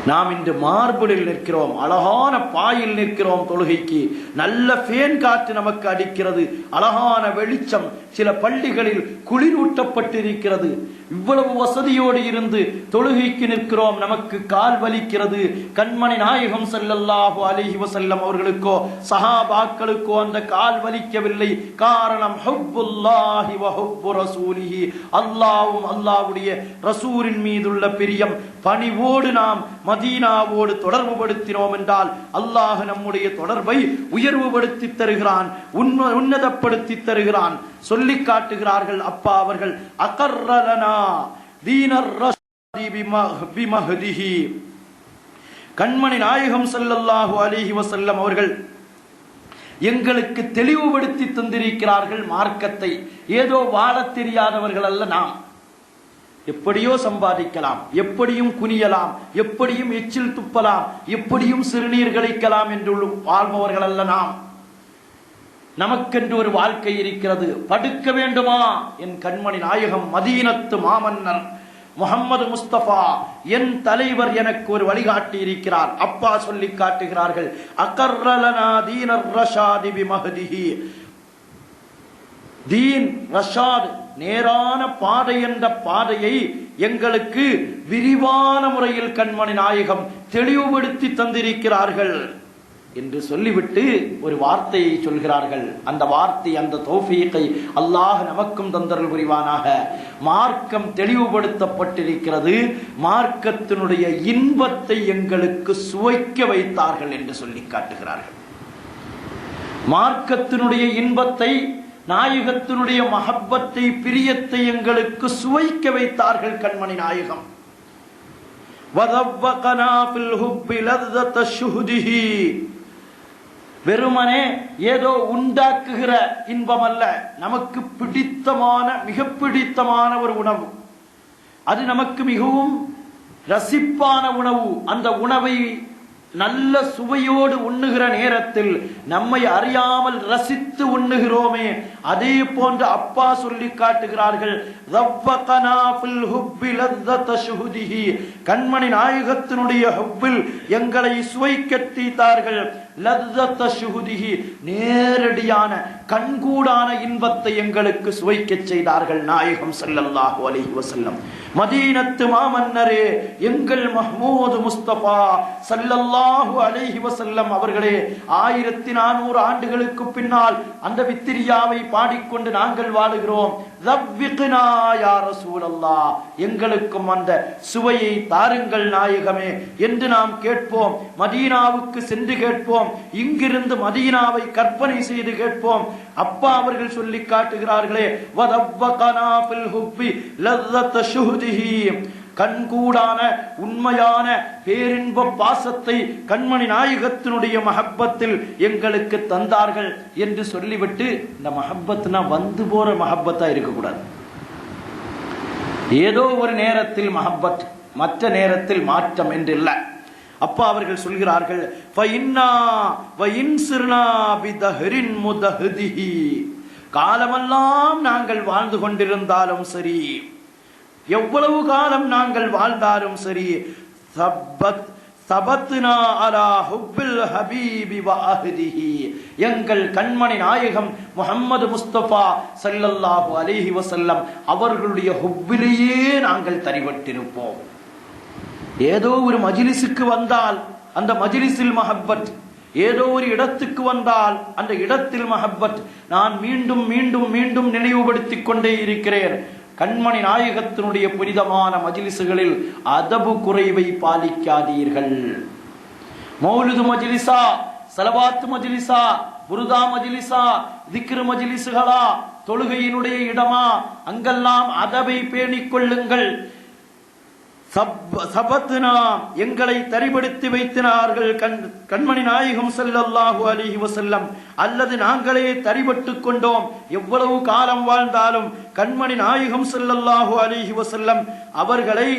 நாம் இன்று மார்பிளில் நிற்கிறோம், அழகான பாயில் நிற்கிறோம். தொழுகைக்கு நல்ல ஃபேன் காற்று நமக்கு அடிக்கிறது, அழகான வெளிச்சம். சில பள்ளிகளில் குளிரூட்டப்பட்டிருக்கிறது. இவ்வளவு வசதியோடு இருந்து தொழுகைக்கு நிற்கிறோம், நமக்கு கால் வலிக்கிறது. கண்மணி நாயகம் ஸல்லல்லாஹு அலைஹி வஸல்லம் அவர்களுக்கோ சஹாபாக்களுக்கோ அந்த கால் வலிக்கவில்லை. காரணம் ஹுப்புல்லாஹி வ ஹுப்பு ரசூலிஹி, அல்லாஹ்வும் அல்லாஹ்வுடைய ரசூலின் மீதுள்ள பிரியம். பணிவோடு நாம் மதீனாவோடு தொடர்பு படுத்தினோம் என்றால் அல்லாஹ் நம்முடைய தொடர்பை உயர்வுபடுத்தி தருகிறான், உன்னதப்படுத்தி தருகிறான். சொல்லி காட்டுகிறார்கள் அப்பா அவர்கள், அகர்ரலனா தீனர் ரஷாதி பிமஹதிஹி. கண்மணி நாயகம் ஸல்லல்லாஹு அலைஹி வஸல்லம் அவர்கள் எங்களுக்கு தெளிவுபடுத்தி தந்திருக்கிறார்கள் மார்க்கத்தை. ஏதோ வாழத் தெரியாதவர்கள் அல்ல நாம். எப்படியோ சம்பாதிக்கலாம், எப்படியும் குனியலாம், எப்படியும் எச்சில் துப்பலாம், எப்படியும் சிறுநீர் கழிக்கலாம் என்று வாழ்பவர்கள் அல்ல நாம். நமக்கென்று ஒரு வாழ்க்கை இருக்கிறது. படுக்க வேண்டுமா? என் கண்மணி நாயகம் மதீனத்து மாமன்னர் முஹம்மது முஸ்தபா என் தலைவர் எனக்கு ஒரு வழிகாட்டி இருக்கிறார். அப்பா சொல்லி காட்டுகிறார்கள், அகர்ரலனா தீனர் ரஷாதி பிமஹதிஹி. தீன் ரஷாத், நேரான பாதை என்ற பாதையை எங்களுக்கு விரிவான முறையில் கண்மணி நாயகம் தெளிவுபடுத்தி தந்திருக்கிறார்கள் என்று சொல்லிவிட்டு ஒரு வார்த்தையை சொல்கிறார்கள். அந்த வார்த்தை, அந்த தௌஃபீகை அல்லாஹ் நமக்கும் தந்தருள் புரிவானாக. மார்க்கம் தெளிவுபடுத்தப்பட்டிருக்கிறது, மார்க்கத்தினுடைய இன்பத்தை எங்களுக்கு சுவைக்க வைத்தார்கள் என்று சொல்லி காட்டுகிறார்கள். மார்க்கத்தினுடைய இன்பத்தை, நாயகத்தினுடைய மஹப்பத்தை, பிரியத்தை எங்களுக்கு சுவைக்க வைத்தார்கள் கண்மணி நாயகம். வதவ்வகனா ஃபில் ஹுப்பி லzzத ஷுஹதிஹி. வெறுமனே ஏதோ உண்டாக்குகிற இன்பம் அல்ல, நமக்கு பிடித்தமான, மிக பிடித்தமான ஒரு உணவு, அது நமக்கு மிகவும் ரசிப்பான உணவு. அந்த உணவை நல்ல சுவையோடு உண்ணுகிற நேரத்தில் நம்மை அறியாமல் ரசித்து உண்ணுகிறோமே, அதே போன்று அப்பா சொல்லி காட்டுகிறார்கள், கண்மணி நாயகத்தினுடைய ஹுப்பில் எங்களை சுவைக்கட்டித்தார்கள். நேரடியான கண்கூடான இன்பத்தை எங்களுக்கு சுவைக்க செய்தார்கள் நாயகம் ஸல்லல்லாஹு அலைஹி வஸல்லம். மதீனத்து மாமன்னரே, எங்கள் மஹ்மூது முஸ்தபா ஸல்லல்லாஹு அலைஹி வஸல்லம் அவர்களே, 1400 ஆண்டுகளுக்கு பின்னால் அந்த வித்திரியாவை பாடிக்கொண்டு நாங்கள் வாழுகிறோம். ரப்பிக்னா யா ரசூலல்லாஹ், எங்களுக்கும் அந்த சுவையை தாருங்கள் நாயகமே என்று நாம் கேட்போம். மதீனாவுக்கு சென்று கேட்போம், இங்கிருந்து மதீனாவை கற்பனை செய்து கேட்போம். அப்பா அவர்கள் சொல்லி காட்டுகிறார்களே, வதவ்வகனா ஃபில் ஹுப்பி லzzத ஷுஹதிஹி, கண்கூடான உண்மையான பேரின்ப பாசத்தை கண்மணி நாயகத்தினுடைய மஹப்பத்தில் எங்களுக்கு தந்தார்கள் என்று சொல்லிவிட்டு, இந்த மஹப்பத்னா வந்து போற மஹப்பத்தா இருக்கக்கூடாது. ஏதோ ஒரு நேரத்தில் மஹப்பத், மற்ற நேரத்தில் மாற்றம் என்று இல்லை. அப்பா அவர்கள் சொல்கிறார்கள், காலமெல்லாம் நாங்கள் வாழ்ந்து கொண்டிருந்தாலும் சரி, எவ்வளவு காலம் நாங்கள் வாழ்ந்தாலும் சரி, எங்கள் கண்மணி நாயகம் முஹம்மது முஸ்தபா ஸல்லல்லாஹு அலைஹி வஸல்லம் அவர்களுடைய ஹுப்பிலேயே நாங்கள் தரிபட்டிருப்போம். ஏதோ ஒரு மஜ்லிஸுக்கு வந்தால் அந்த மஜ்லிஸில் மஹப்பத், ஏதோ ஒரு இடத்துக்கு வந்தால் அந்த இடத்தில் மஹப்பத். நான் மீண்டும் மீண்டும் மீண்டும் நினைவுபடுத்திக் கொண்டே இருக்கிறேன், கண்மணி நாயகத்தினுடைய புனிதமான மஜ்லிஸுகளில் அதபு குறைவை பாலிக்காதீர்கள். மௌலிது மஜ்லிஸா, ஸலவாத் மஜ்லிஸா, புருதா மஜ்லிஸா, திக்ர் மஜ்லிஸுகளா, தொழுகையினுடைய இடமா, அங்கெல்லாம் அதபை பேணிக் கொள்ளுங்கள். சபத்னா, எங்களை தரிபடுத்தி வைத்தினார்கள் கண்மணி நாயகம் ஸல்லல்லாஹு அலைஹி வஸல்லம், அல்லது நாங்களே தரிபட்டு கொண்டோம். எவ்வளவு காலம் வாழ்ந்தாலும் கண்மணி நாயகம் ஸல்லல்லாஹு அலைஹி வஸல்லம் அவர்களை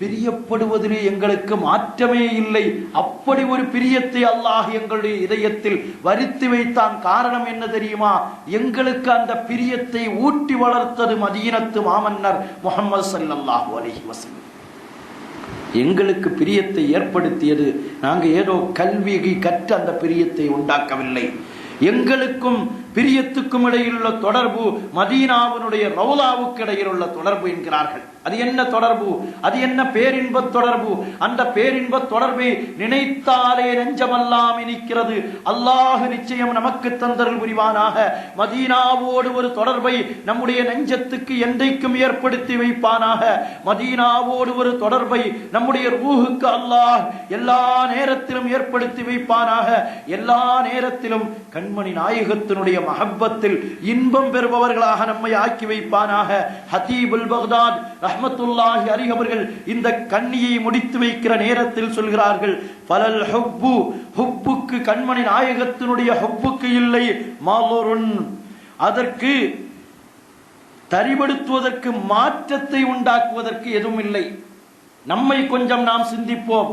பிரியப்படுவதிலே எங்களுக்கு மாற்றமே இல்லை. அப்படி ஒரு பிரியத்தை அல்லாஹ் எங்களுடைய இதயத்தில் வருத்தி வைத்தான். காரணம் என்ன தெரியுமா? எங்களுக்கு அந்த பிரியத்தை ஊட்டி வளர்த்தது மதீனத்து மாமன்னர் முஹம்மது ஸல்லல்லாஹு அலைஹி வஸல்லம். எங்களுக்கு பிரியத்தை ஏற்படுத்தியது நாங்கள் ஏதோ கல்வியை கற்று அந்த பிரியத்தை உண்டாக்கவில்லை. எங்களுக்கும் பிரியத்துக்கும் இடையில் உள்ள தொடர்பு மதீனாவினுடைய ரௌலாவுக்கு இடையில் உள்ள தொடர்பு என்கிறார்கள். அது என்ன தொடர்பு? அது என்ன பேரின்ப தொடர்பு? அந்த பேரின்ப தொடர்பை நினைத்தாலே நெஞ்சமெல்லாம் இனிக்கிறது. அல்லாஹ் நிச்சயம் நமக்கு தந்தருள் புரிவானாக. மதீனாவோடு ஒரு தொடர்பை நம்முடைய நெஞ்சத்துக்கு என்றைக்கும் ஏற்படுத்தி வைப்பானாக. மதீனாவோடு ஒரு தொடர்பை நம்முடைய ரூஹுக்கு அல்லாஹ் எல்லா நேரத்திலும் ஏற்படுத்தி வைப்பானாக. எல்லா நேரத்திலும் கண்மணி நாயகத்தினுடைய மஹப்பத்தில் இன்பம் பெறுபவர்களாக நம்மை ஆக்கி வைப்பானாக. ஹதீபுல் பக்தாத் ரஹ்மத்துல்லாஹி அலைஹி அவர்கள் இந்த கண்ணியை முடித்து வைக்கிற நேரத்தில் சொல்கிறார்கள், ஃபலல் ஹுப்பு, ஹுப்புக்கு கண்மணி நாயகத்தினுடைய ஹுப்புக்கு இல்லை மாலுருன், அதற்கு தரிபடுத்துவதற்கு மாற்றத்தை உண்டாக்குவதற்கு எதுவும் இல்லை. நம்மை கொஞ்சம் நாம் சிந்திப்போம்.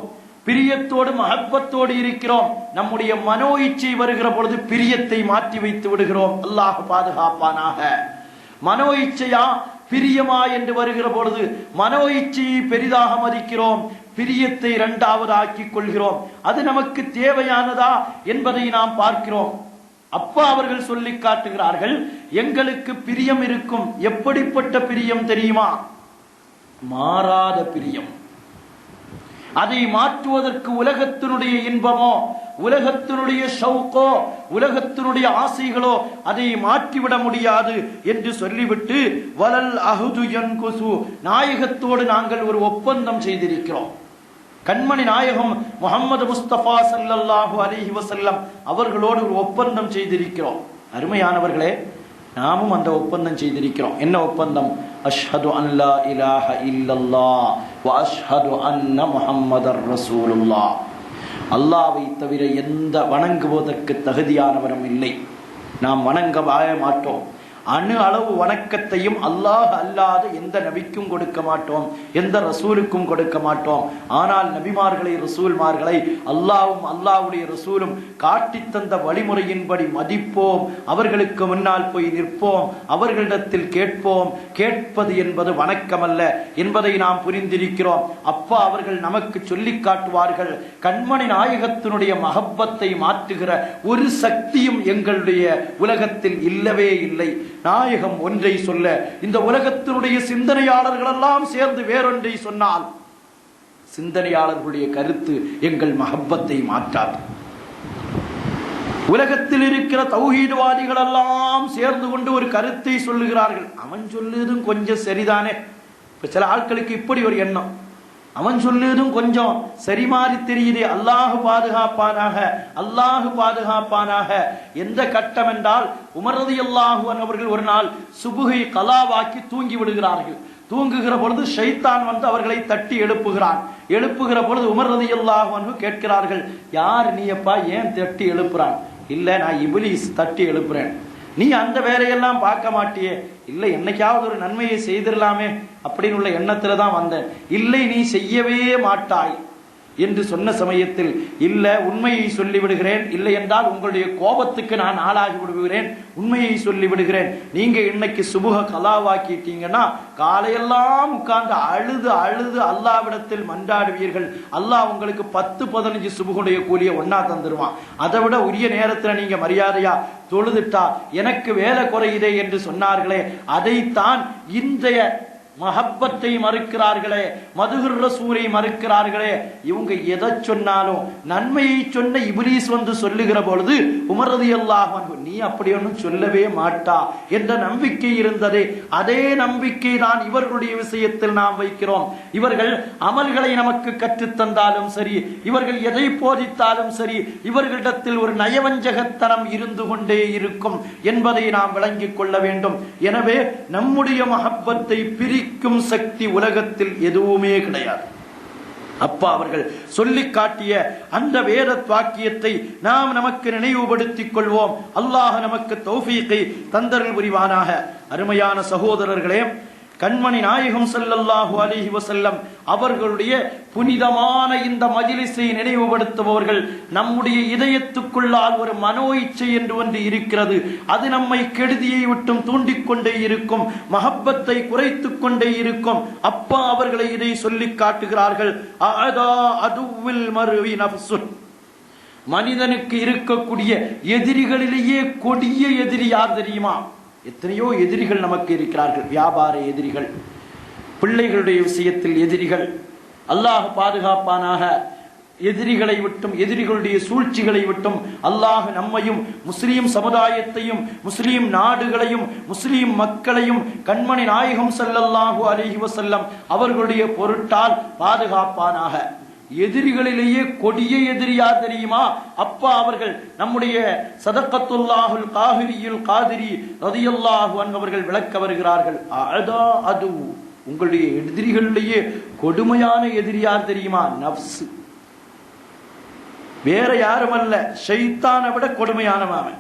பிரியத்தோடு மஹப்பத்தோடு இருக்கிறோம். நம்முடைய மனோ இச்சை வருகிற பொழுது பிரியத்தை மாற்றி வைத்து விடுகிறோம். அல்லாஹ் பாதுகாப்பானாக. மனோ இச்சையா பிரியமா என்று வருகிற பொழுது மனோ இச்சையை பெரிதாக மதிக்கிறோம், பிரியத்தை இரண்டாவது ஆக்கிக் கொள்கிறோம். அது நமக்கு தேவையானதா என்பதை நாம் பார்க்கிறோம். அப்பா அவர்கள் சொல்லி காட்டுகிறார்கள், எங்களுக்கு பிரியம் இருக்கும். எப்படிப்பட்ட பிரியம் தெரியுமா? மாறாத பிரியம். அதை மாற்றுவதற்கு உலகத்தினுடைய இன்பமோ, உலகத்தினுடைய ஷௌக்கோ, உலகத்தினுடைய ஆசைகளோ அதை மாற்றிவிட முடியாது என்று சொல்லிவிட்டு, வலல் அஹுது யன்குசு, நாயகத்தோடு நாங்கள் ஒரு ஒப்பந்தம் செய்திருக்கிறோம். கண்மணி நாயகம் முஹம்மது முஸ்தபா ஸல்லல்லாஹு அலைஹி வஸல்லம் அவர்களோடு ஒரு ஒப்பந்தம் செய்திருக்கிறோம். அருமையானவர்களே, நாமும் அந்த ஒப்பந்தம் செய்திருக்கிறோம். என்ன ஒப்பந்தம்? அஷ்ஹது அன் லா இலாஹ இல்லல்லாஹ் வ அஷ்ஹது அன்ன முஹம்மதர் ரசூலுல்லாஹ். அல்லாஹ்வை தவிர எந்த வணங்குவதற்கு தகுதியானவரும் இல்லை. நாம் வணங்க மாட்டோம். அணு அளவு வணக்கத்தையும் அல்லாஹ் அல்லாத எந்த நபிக்கும் கொடுக்க மாட்டோம், எந்த ரசூலுக்கும் கொடுக்க மாட்டோம். ஆனால் நபிமார்களை, ரசூல்மார்களை அல்லாஹ்வும் அல்லாஹ்வுடைய ரசூலும் காட்டி தந்த வழிமுறையின்படி மதிப்போம். அவர்களுக்கு முன்னால் போய் நிற்போம், அவர்களிடத்தில் கேட்போம். கேட்பது என்பது வணக்கமல்ல என்பதை நாம் புரிந்திருக்கிறோம். அப்பா அவர்கள் நமக்கு சொல்லி காட்டுவார்கள், கண்மணி நாயகத்தினுடைய மஹப்பத்தை மாற்றுகிற ஒரு சக்தியும் எங்களுடைய உலகத்தில் இல்லவே இல்லை. நாயகம் ஒன்றை சொல்ல, இந்த உலகத்தினுடைய சிந்தனையாளர்கள் எல்லாம் சேர்ந்து வேறொன்றை சொன்னால் சிந்தனையாளர்களுடைய கருத்து எங்கள் மஹப்பத்தை மாற்றாது. உலகத்தில் இருக்கிற தௌஹீத்வாதிகள் எல்லாம் சேர்ந்து கொண்டு ஒரு கருத்தை சொல்லுகிறார்கள். அவன் சொல்லுவதும் கொஞ்சம் சரிதானே. இப்ப சில ஆட்களுக்கு இப்படி ஒரு எண்ணம், அவன் சொல்லுவதும் கொஞ்சம் சரி மாறி தெரியுது, அல்லாஹ் பாதுகாப்பானாக, அல்லாஹ் பாதுகாப்பானாக. எந்த கட்டம் என்றால், உமர் ரலியல்லாஹு அன்ஹு அவர்கள் ஒரு நாள் சுபுகை கலாவாக்கி தூங்கி விடுகிறார்கள். தூங்குகிற பொழுது ஷைத்தான் வந்து அவர்களை தட்டி எழுப்புகிறான். எழுப்புகிற பொழுது உமர் ரலியல்லாஹு அன்ஹு கேட்கிறார்கள், யார் நீ அப்பா, ஏன் தட்டி எழுப்புறான்? இல்ல, நான் இப்லீஸ் தட்டி எழுப்புறேன். நீ அந்த வேலையெல்லாம் பார்க்க மாட்டியே. இல்லை, என்னைக்காவது ஒரு நன்மையை செய்திடலாமே அப்படின்னு உள்ள எண்ணத்துல தான் வந்தேன். இல்லை, நீ செய்யவே மாட்டாய். என்று சொன்ன சமயத்தில், இல்ல உண்மையை சொல்லிவிடுகிறேன், இல்லை என்றால் உங்களுடைய கோபத்துக்கு நான் ஆளாகி விடுகிறேன், உண்மையை சொல்லிவிடுகிறேன். நீங்க இன்னைக்கு சுபுக கலாவாக்கிட்டீங்கன்னா காலையெல்லாம் உட்கார்ந்து அழுது அழுது அல்லாவிடத்தில் மன்றாடுவீர்கள். அல்லாஹ் உங்களுக்கு 10-15 சுபுகுடைய கூலியை ஒன்னா தந்துருவான். அதை விட உரிய நேரத்தில் நீங்க மரியாதையா தொழுதுட்டா எனக்கு வேலை குறையுதே என்று சொன்னார்களே, அதைத்தான் இன்றைய மஹப்பத்தை மறுக்கிறார்களே, மதுகுர் ரசூலை மறுக்கிறார்களே. இவங்க எதை சொன்னாலும் நன்மையை சொன்ன இப்லீஸ் வந்து சொல்லுகிற பொழுது உமர் ரலியல்லாஹு அன்ஹு நீ அப்படி ஒன்றும் சொல்லவே மாட்டா என்ற நம்பிக்கை இருந்ததே, அதே நம்பிக்கை தான் இவர்களுடைய விஷயத்தில் நாம் வைக்கிறோம். இவர்கள் அமல்களை நமக்கு கற்றுத்தந்தாலும் சரி, இவர்கள் எதை போதித்தாலும் சரி, இவர்களிடத்தில் ஒரு நயவஞ்சகத்தனம் இருந்து கொண்டே இருக்கும் என்பதை நாம் விளங்கிக் கொள்ள வேண்டும். எனவே நம்முடைய மஹப்பத்தை பிரிக்கும் சக்தி உலகத்தில் எதுவுமே கிடையாது. அப்பா அவர்கள் சொல்லி காட்டிய அந்த வேத வாக்கியத்தை நாம் நமக்கு நினைவுபடுத்திக் கொள்வோம். அல்லாஹ் நமக்கு தௌஃபீகை தந்தருள் புரிவானாக. அருமையான சகோதரர்களே, கண்மணி நாயகம் ஸல்லல்லாஹு அலைஹி வஸல்லம் அவர்களுடைய புனிதமான இந்த மஜ்லிஸை நினைவுபடுத்துபவர்கள். நம்முடைய இதயத்துக்குள்ளால் ஒரு மனோ இச்சை என்று ஒன்று இருக்கிறது. அது நம்மை கெடுதியை விட்டும் தூண்டிக்கொண்டே இருக்கும், மஹப்பத்தை குறைத்துக் கொண்டே இருக்கும். அப்பா அவர்களை இதை சொல்லி காட்டுகிறார்கள். மனிதனுக்கு இருக்கக்கூடிய எதிரிகளிலேயே கொடிய எதிரி யார் தெரியுமா? எத்தனையோ எதிரிகள் நமக்கு இருக்கிறார்கள். வியாபார எதிரிகள், பிள்ளைகளுடைய விஷயத்தில் எதிரிகள், அல்லாஹ் பாதுகாப்பானாக. எதிரிகளை விட்டும், எதிரிகளுடைய சூழ்ச்சிகளை விட்டும் அல்லாஹ் நம்மையும் முஸ்லீம் சமுதாயத்தையும் முஸ்லீம் நாடுகளையும் முஸ்லீம் மக்களையும் கண்மணி நாயகம் ஸல்லல்லாஹு அலைஹி வஸல்லம் அவர்களுடைய பொருட்டால் பாதுகாப்பானாக. எதிரிகளிலேயே கொடிய எதிரி யார் தெரியுமா? அப்பா அவர்கள் நம்முடைய சதகத்துல்லாஹுல் காஹிரியுல் காதிரி ரலியல்லாஹு அன்ஹு அவர்கள் விளக்க வருகிறார்கள். அது உங்களுடைய எதிரிகளிலேயே கொடுமையான எதிரி யார் தெரியுமா? நஃப்ஸ். வேற யாரும் அல்ல, ஷைத்தானை விட கொடுமையானவன்.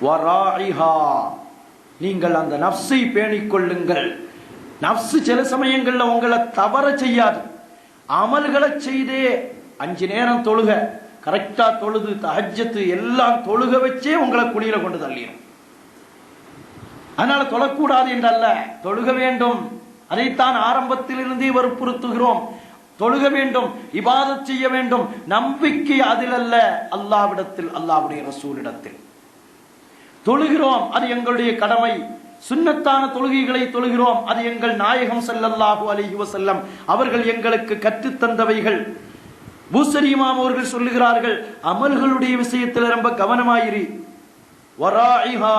வராயிஹா, நீங்கள் அந்த நஃப்ஸை பேணிக் கொள்ளுங்கள். நஃப்ஸ் சில சமயங்கள்ல உங்களை தவற செய்யாது. அமல்களை செய்தே 5 நேரம் தொழுக, கரெக்டா தொழுது தஹஜ்ஜத் எல்லாம் தொழுக வச்சே உங்களை குழியில கொண்டு தள்ளிடும். அதனால தொழக்கூடாது என்றல்ல, தொழுக வேண்டும். அதைத்தான் ஆரம்பத்தில் இருந்தே வற்புறுத்துகிறோம். தொழுக வேண்டும், இபாதத் செய்ய வேண்டும். நம்பிக்கை அதில் அல்ல, அல்லாஹ்விடத்தில், அல்லாஹ்வுடைய ரசூலிடத்தில். தொழுகிறோம், அது எங்களுடைய கடமை. சுன்னத்தான தொழுகைகளை தொழுகிறோம், அது எங்கள் நாயகம் ஸல்லல்லாஹு அலைஹி வஸல்லம் அவர்கள் எங்களுக்கு கற்றுத் தந்தவைகள். பூசரி இமாம் அவர்கள் சொல்லுகிறார்கள், அமல்களுடைய விஷயத்தில் ரொம்ப கவனமாயிரு. வராயிஹா,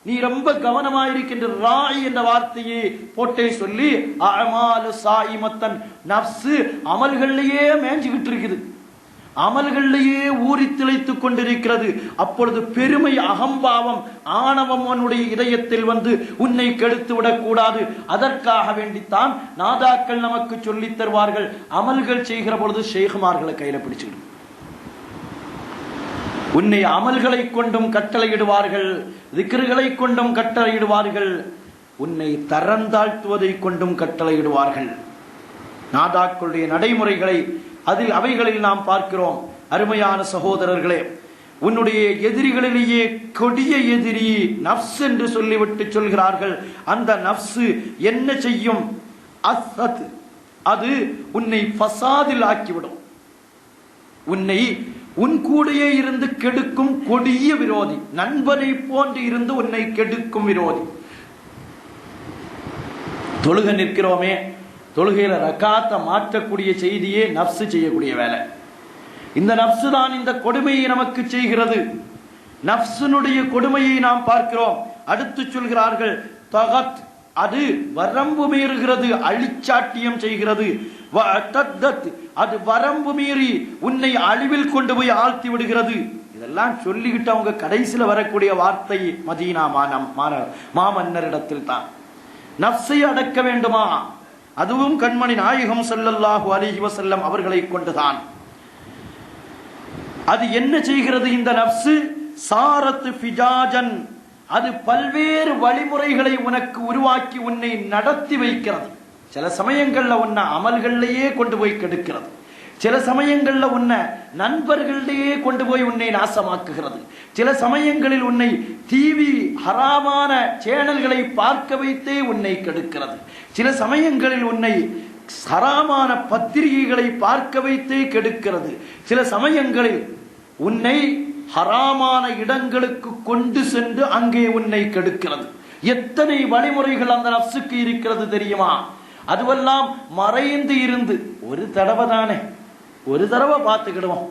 நீ ரொம்ப கவனமாயிருக்கின்ற. ராய் என்ற வார்த்தையை போட்டே சொல்லி, அமாலு சாயிமத்தன், நஃப்ஸ் அமல்கள்லயே மேய்ஞ்சிக்கிட்டு இருக்குது, அமல்கள்லேயே ஊறி திளைத்துக் கொண்டிருக்கிறது. அப்பொழுது பெருமை, அகம்பாவம், ஆணவம் உன்னுடைய இதயத்தில் வந்து உன்னை கெடுத்து விடக்கூடாது. அதற்காக வேண்டித்தான் நாதாக்கள் நமக்கு சொல்லித் தருவார்கள். அமல்கள் செய்கிற பொழுது ஷேகுமார்களை கையில பிடிச்சுக்கிடும். உன்னை அமல்களை கொண்டும் கட்டளையிடுவார்கள், திக்ருகளை கொண்டும் கட்டளையிடுவார்கள், உன்னை தரந்தாழ்த்துவதை கொண்டும் கட்டளையிடுவார்கள். நாதாக்களுடைய நடைமுறைகளை அதில் அவைகளில் நாம் பார்க்கிறோம். அருமையான சகோதரர்களே, உன்னுடைய எதிரிகளிலேயே கொடிய எதிரி நஃப்ஸ் என்று சொல்லிவிட்டு சொல்கிறார்கள். அந்த நஃப்ஸ் என்ன செய்யும்? அஸ்ஸத், அது உன்னை ஃபசாதில் ஆக்கிவிடும். உன்னை உன் கூடையே இருந்து கெடுக்கும் கொடிய விரோதி, நண்பனை போன்று இருந்து உன்னை கெடுக்கும் விரோதி. தொழுக நிற்கிறோமே, தொழுகையில ரக்காத்தை மாற்றக்கூடிய செய்தியே நஃப்ஸ் செய்யக்கூடிய வேலை. இந்த நஃப்ஸ் தான் இந்த கொடுமையை நமக்கு செய்கிறது. நஃப்ஸினுடைய கொடுமையை நாம் பார்க்கிறோம். அடுத்து சொல்கிறார்கள், தகத், அது வரம்பு மீறுகிறது, அழிச்சாட்டியம் செய்கிறது. அது வரம்பு மீறி உன்னை அழிவில் கொண்டு போய் ஆழ்த்தி விடுகிறது. இதெல்லாம் சொல்லிக்கிட்டு அவங்க கடைசியில் வரக்கூடிய வார்த்தை மதீனா மாமன்னரிடத்தில் தான். நஃப்ஸை அடக்க வேண்டுமா? அதுவும் கண்மணி நாயகம் ஸல்லல்லாஹு அலைஹி வஸல்லம் அவர்களை கொண்டுதான். அது என்ன செய்கிறது? இந்த நஃப்ஸ் சாரத் ஃபிஜாஜன், அது பல்வேறு வழிமுறைகளை உனக்கு உருவாக்கி உன்னை நடத்தி வைக்கிறது. சில சமயங்கள்ல உன்னை அமல்கள்லயே கொண்டு போய் கெடுக்கிறது, சில சமயங்கள்ல உன்னை நண்பர்களையே கொண்டு போய் உன்னை நாசமாக்குகிறது, சில சமயங்களில் உன்னை டிவி ஹராமான சேனல்களை பார்க்க வைத்தே உன்னை கெடுக்கிறது, சில சமயங்களில் உன்னை ஹராமான பத்திரிகைகளை பார்க்க வைத்தே கெடுக்கிறது, சில சமயங்களில் உன்னை ஹராமான இடங்களுக்கு கொண்டு சென்று அங்கே உன்னை கெடுக்கிறது. எத்தனை வழிமுறைகள் அந்த நப்சுக்கு இருக்கிறது தெரியுமா? அதுவெல்லாம் மறைந்து இருந்து ஒரு தடவை தானே, ஒரு தடவை பார்த்துக்கிடுவோம்,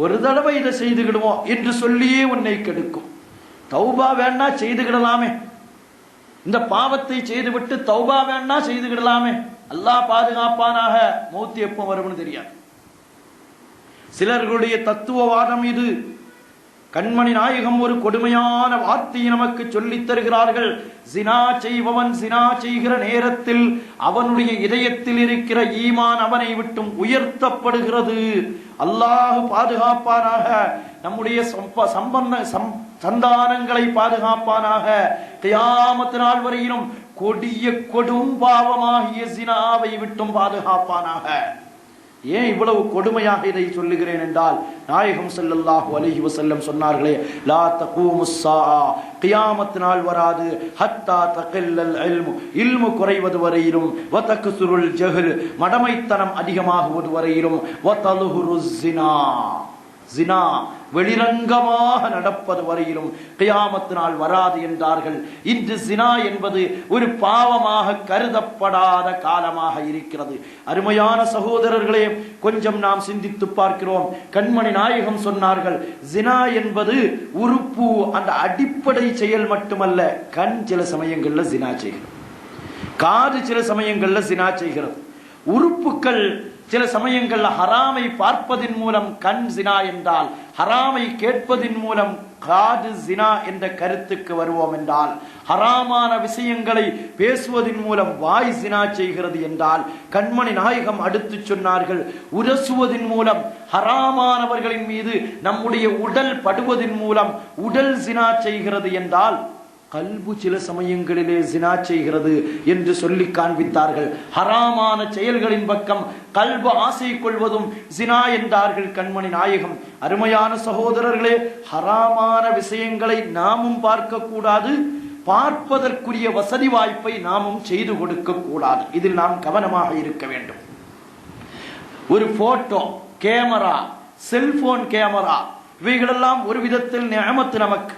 ஒரு தடவை இதை செய்துக்கிடுவோம் என்று சொல்லியே உன்னை கெடுக்கும். தௌபா வேணா செய்துக்கிடலாமே, இந்த பாவத்தை செய்துவிட்டு தௌபா வேணா செய்துக்கிடலாமே, அல்லாஹ் பாதுகாப்பானாக, மௌத்து எப்போ வரும்னு தெரியாது. சிலர்களுடைய தத்துவவாதம் இது. கண்மணி நாயகம் ஒரு கொடுமையான வார்த்தையை நமக்கு சொல்லித் தருகிறார்கள். ஜினா செய்பவன் ஜினா செய்கிற நேரத்தில் அவனுடைய இதயத்தில் இருக்கிற ஈமான் அவனை விட்டும் உயர்த்தப்படுகிறது. அல்லாஹ் பாதுகாப்பானாக, நம்முடைய சந்தானங்களை பாதுகாப்பானாக. கியாமத் நாள் வரையிலும் கொடிய கொடும் பாவமாகிய ஜினாவை விட்டும் பாதுகாப்பானாக. ஏன் இவ்வளவு கொடுமையாக இதை சொல்லுகிறேன் என்றால், நாயகம் ஸல்லல்லாஹு அலைஹி வஸல்லம் சொன்னார்களே, லா தகூமுஸ் ஸாஆ, கியாமத் நாள் வராது, ஹத்தா தகல்லல் இல்மு, இல்மு குறைவது வரையிலும், வ தக்ஸுருல் ஜஹல், மடமைத்தனம் அதிகமாகுவது வரையிலும், வ தலுஹுருஸ் ஸினா, ஜினா வெளிரங்கமாக நடப்பது வரையிலும் கியாமத் நாள் வராது என்றார்கள். இன்று ஜினா என்பது ஒரு பாவமாக கருதப்படாத காலமாக இருக்கிறது. அருமையான சகோதரர்களே, கொஞ்சம் நாம் சிந்தித்து பார்க்கிறோம். கண்மணி நாயகம் சொன்னார்கள், ஜினா என்பது உறுப்பு, அந்த அடிப்படை செயல் மட்டுமல்ல. கண் சில சமயங்கள்ல ஜினா செய்கிறது, காது சில சமயங்கள்ல ஜினா செய்கிறது, உறுப்புகள் சில சமயங்கள்ல ஹராமை பார்ப்பதின் மூலம் கண் ஜினா என்றால், ஹராமை கேட்பதின் மூலம் காது ஜினா என்ற கருத்துக்கு வருவோம் என்றால், ஹராமான விஷயங்களை பேசுவதன் மூலம் வாய் ஜினா செய்கிறது என்றால், கண்மணி நாயகம் அடுத்து சொன்னார்கள், உரசுவதன் மூலம் ஹராமானவர்களின் மீது நம்முடைய உடல் படுவதன் மூலம் உடல் ஜினா செய்கிறது என்றால், கல்பு சில சமயங்களிலே ஜினா செய்கிறது என்று சொல்லி காண்பித்தார்கள். ஹராமான செயல்களின் பக்கம் கல்பு ஆசை கொள்வதும் ஜினா என்றார்கள் கண்மணி நாயகம். அருமையான சகோதரர்களே, ஹராமான விஷயங்களை நாமும் பார்க்க கூடாது, பார்ப்பதற்குரிய வசதி வாய்ப்பை நாமும் செய்து கொடுக்க கூடாது. இதில் நாம் கவனமாக இருக்க வேண்டும். ஒரு போட்டோ கேமரா, செல்போன் கேமரா, இவைகளெல்லாம் ஒரு விதத்தில் நிஅமத். நமக்கு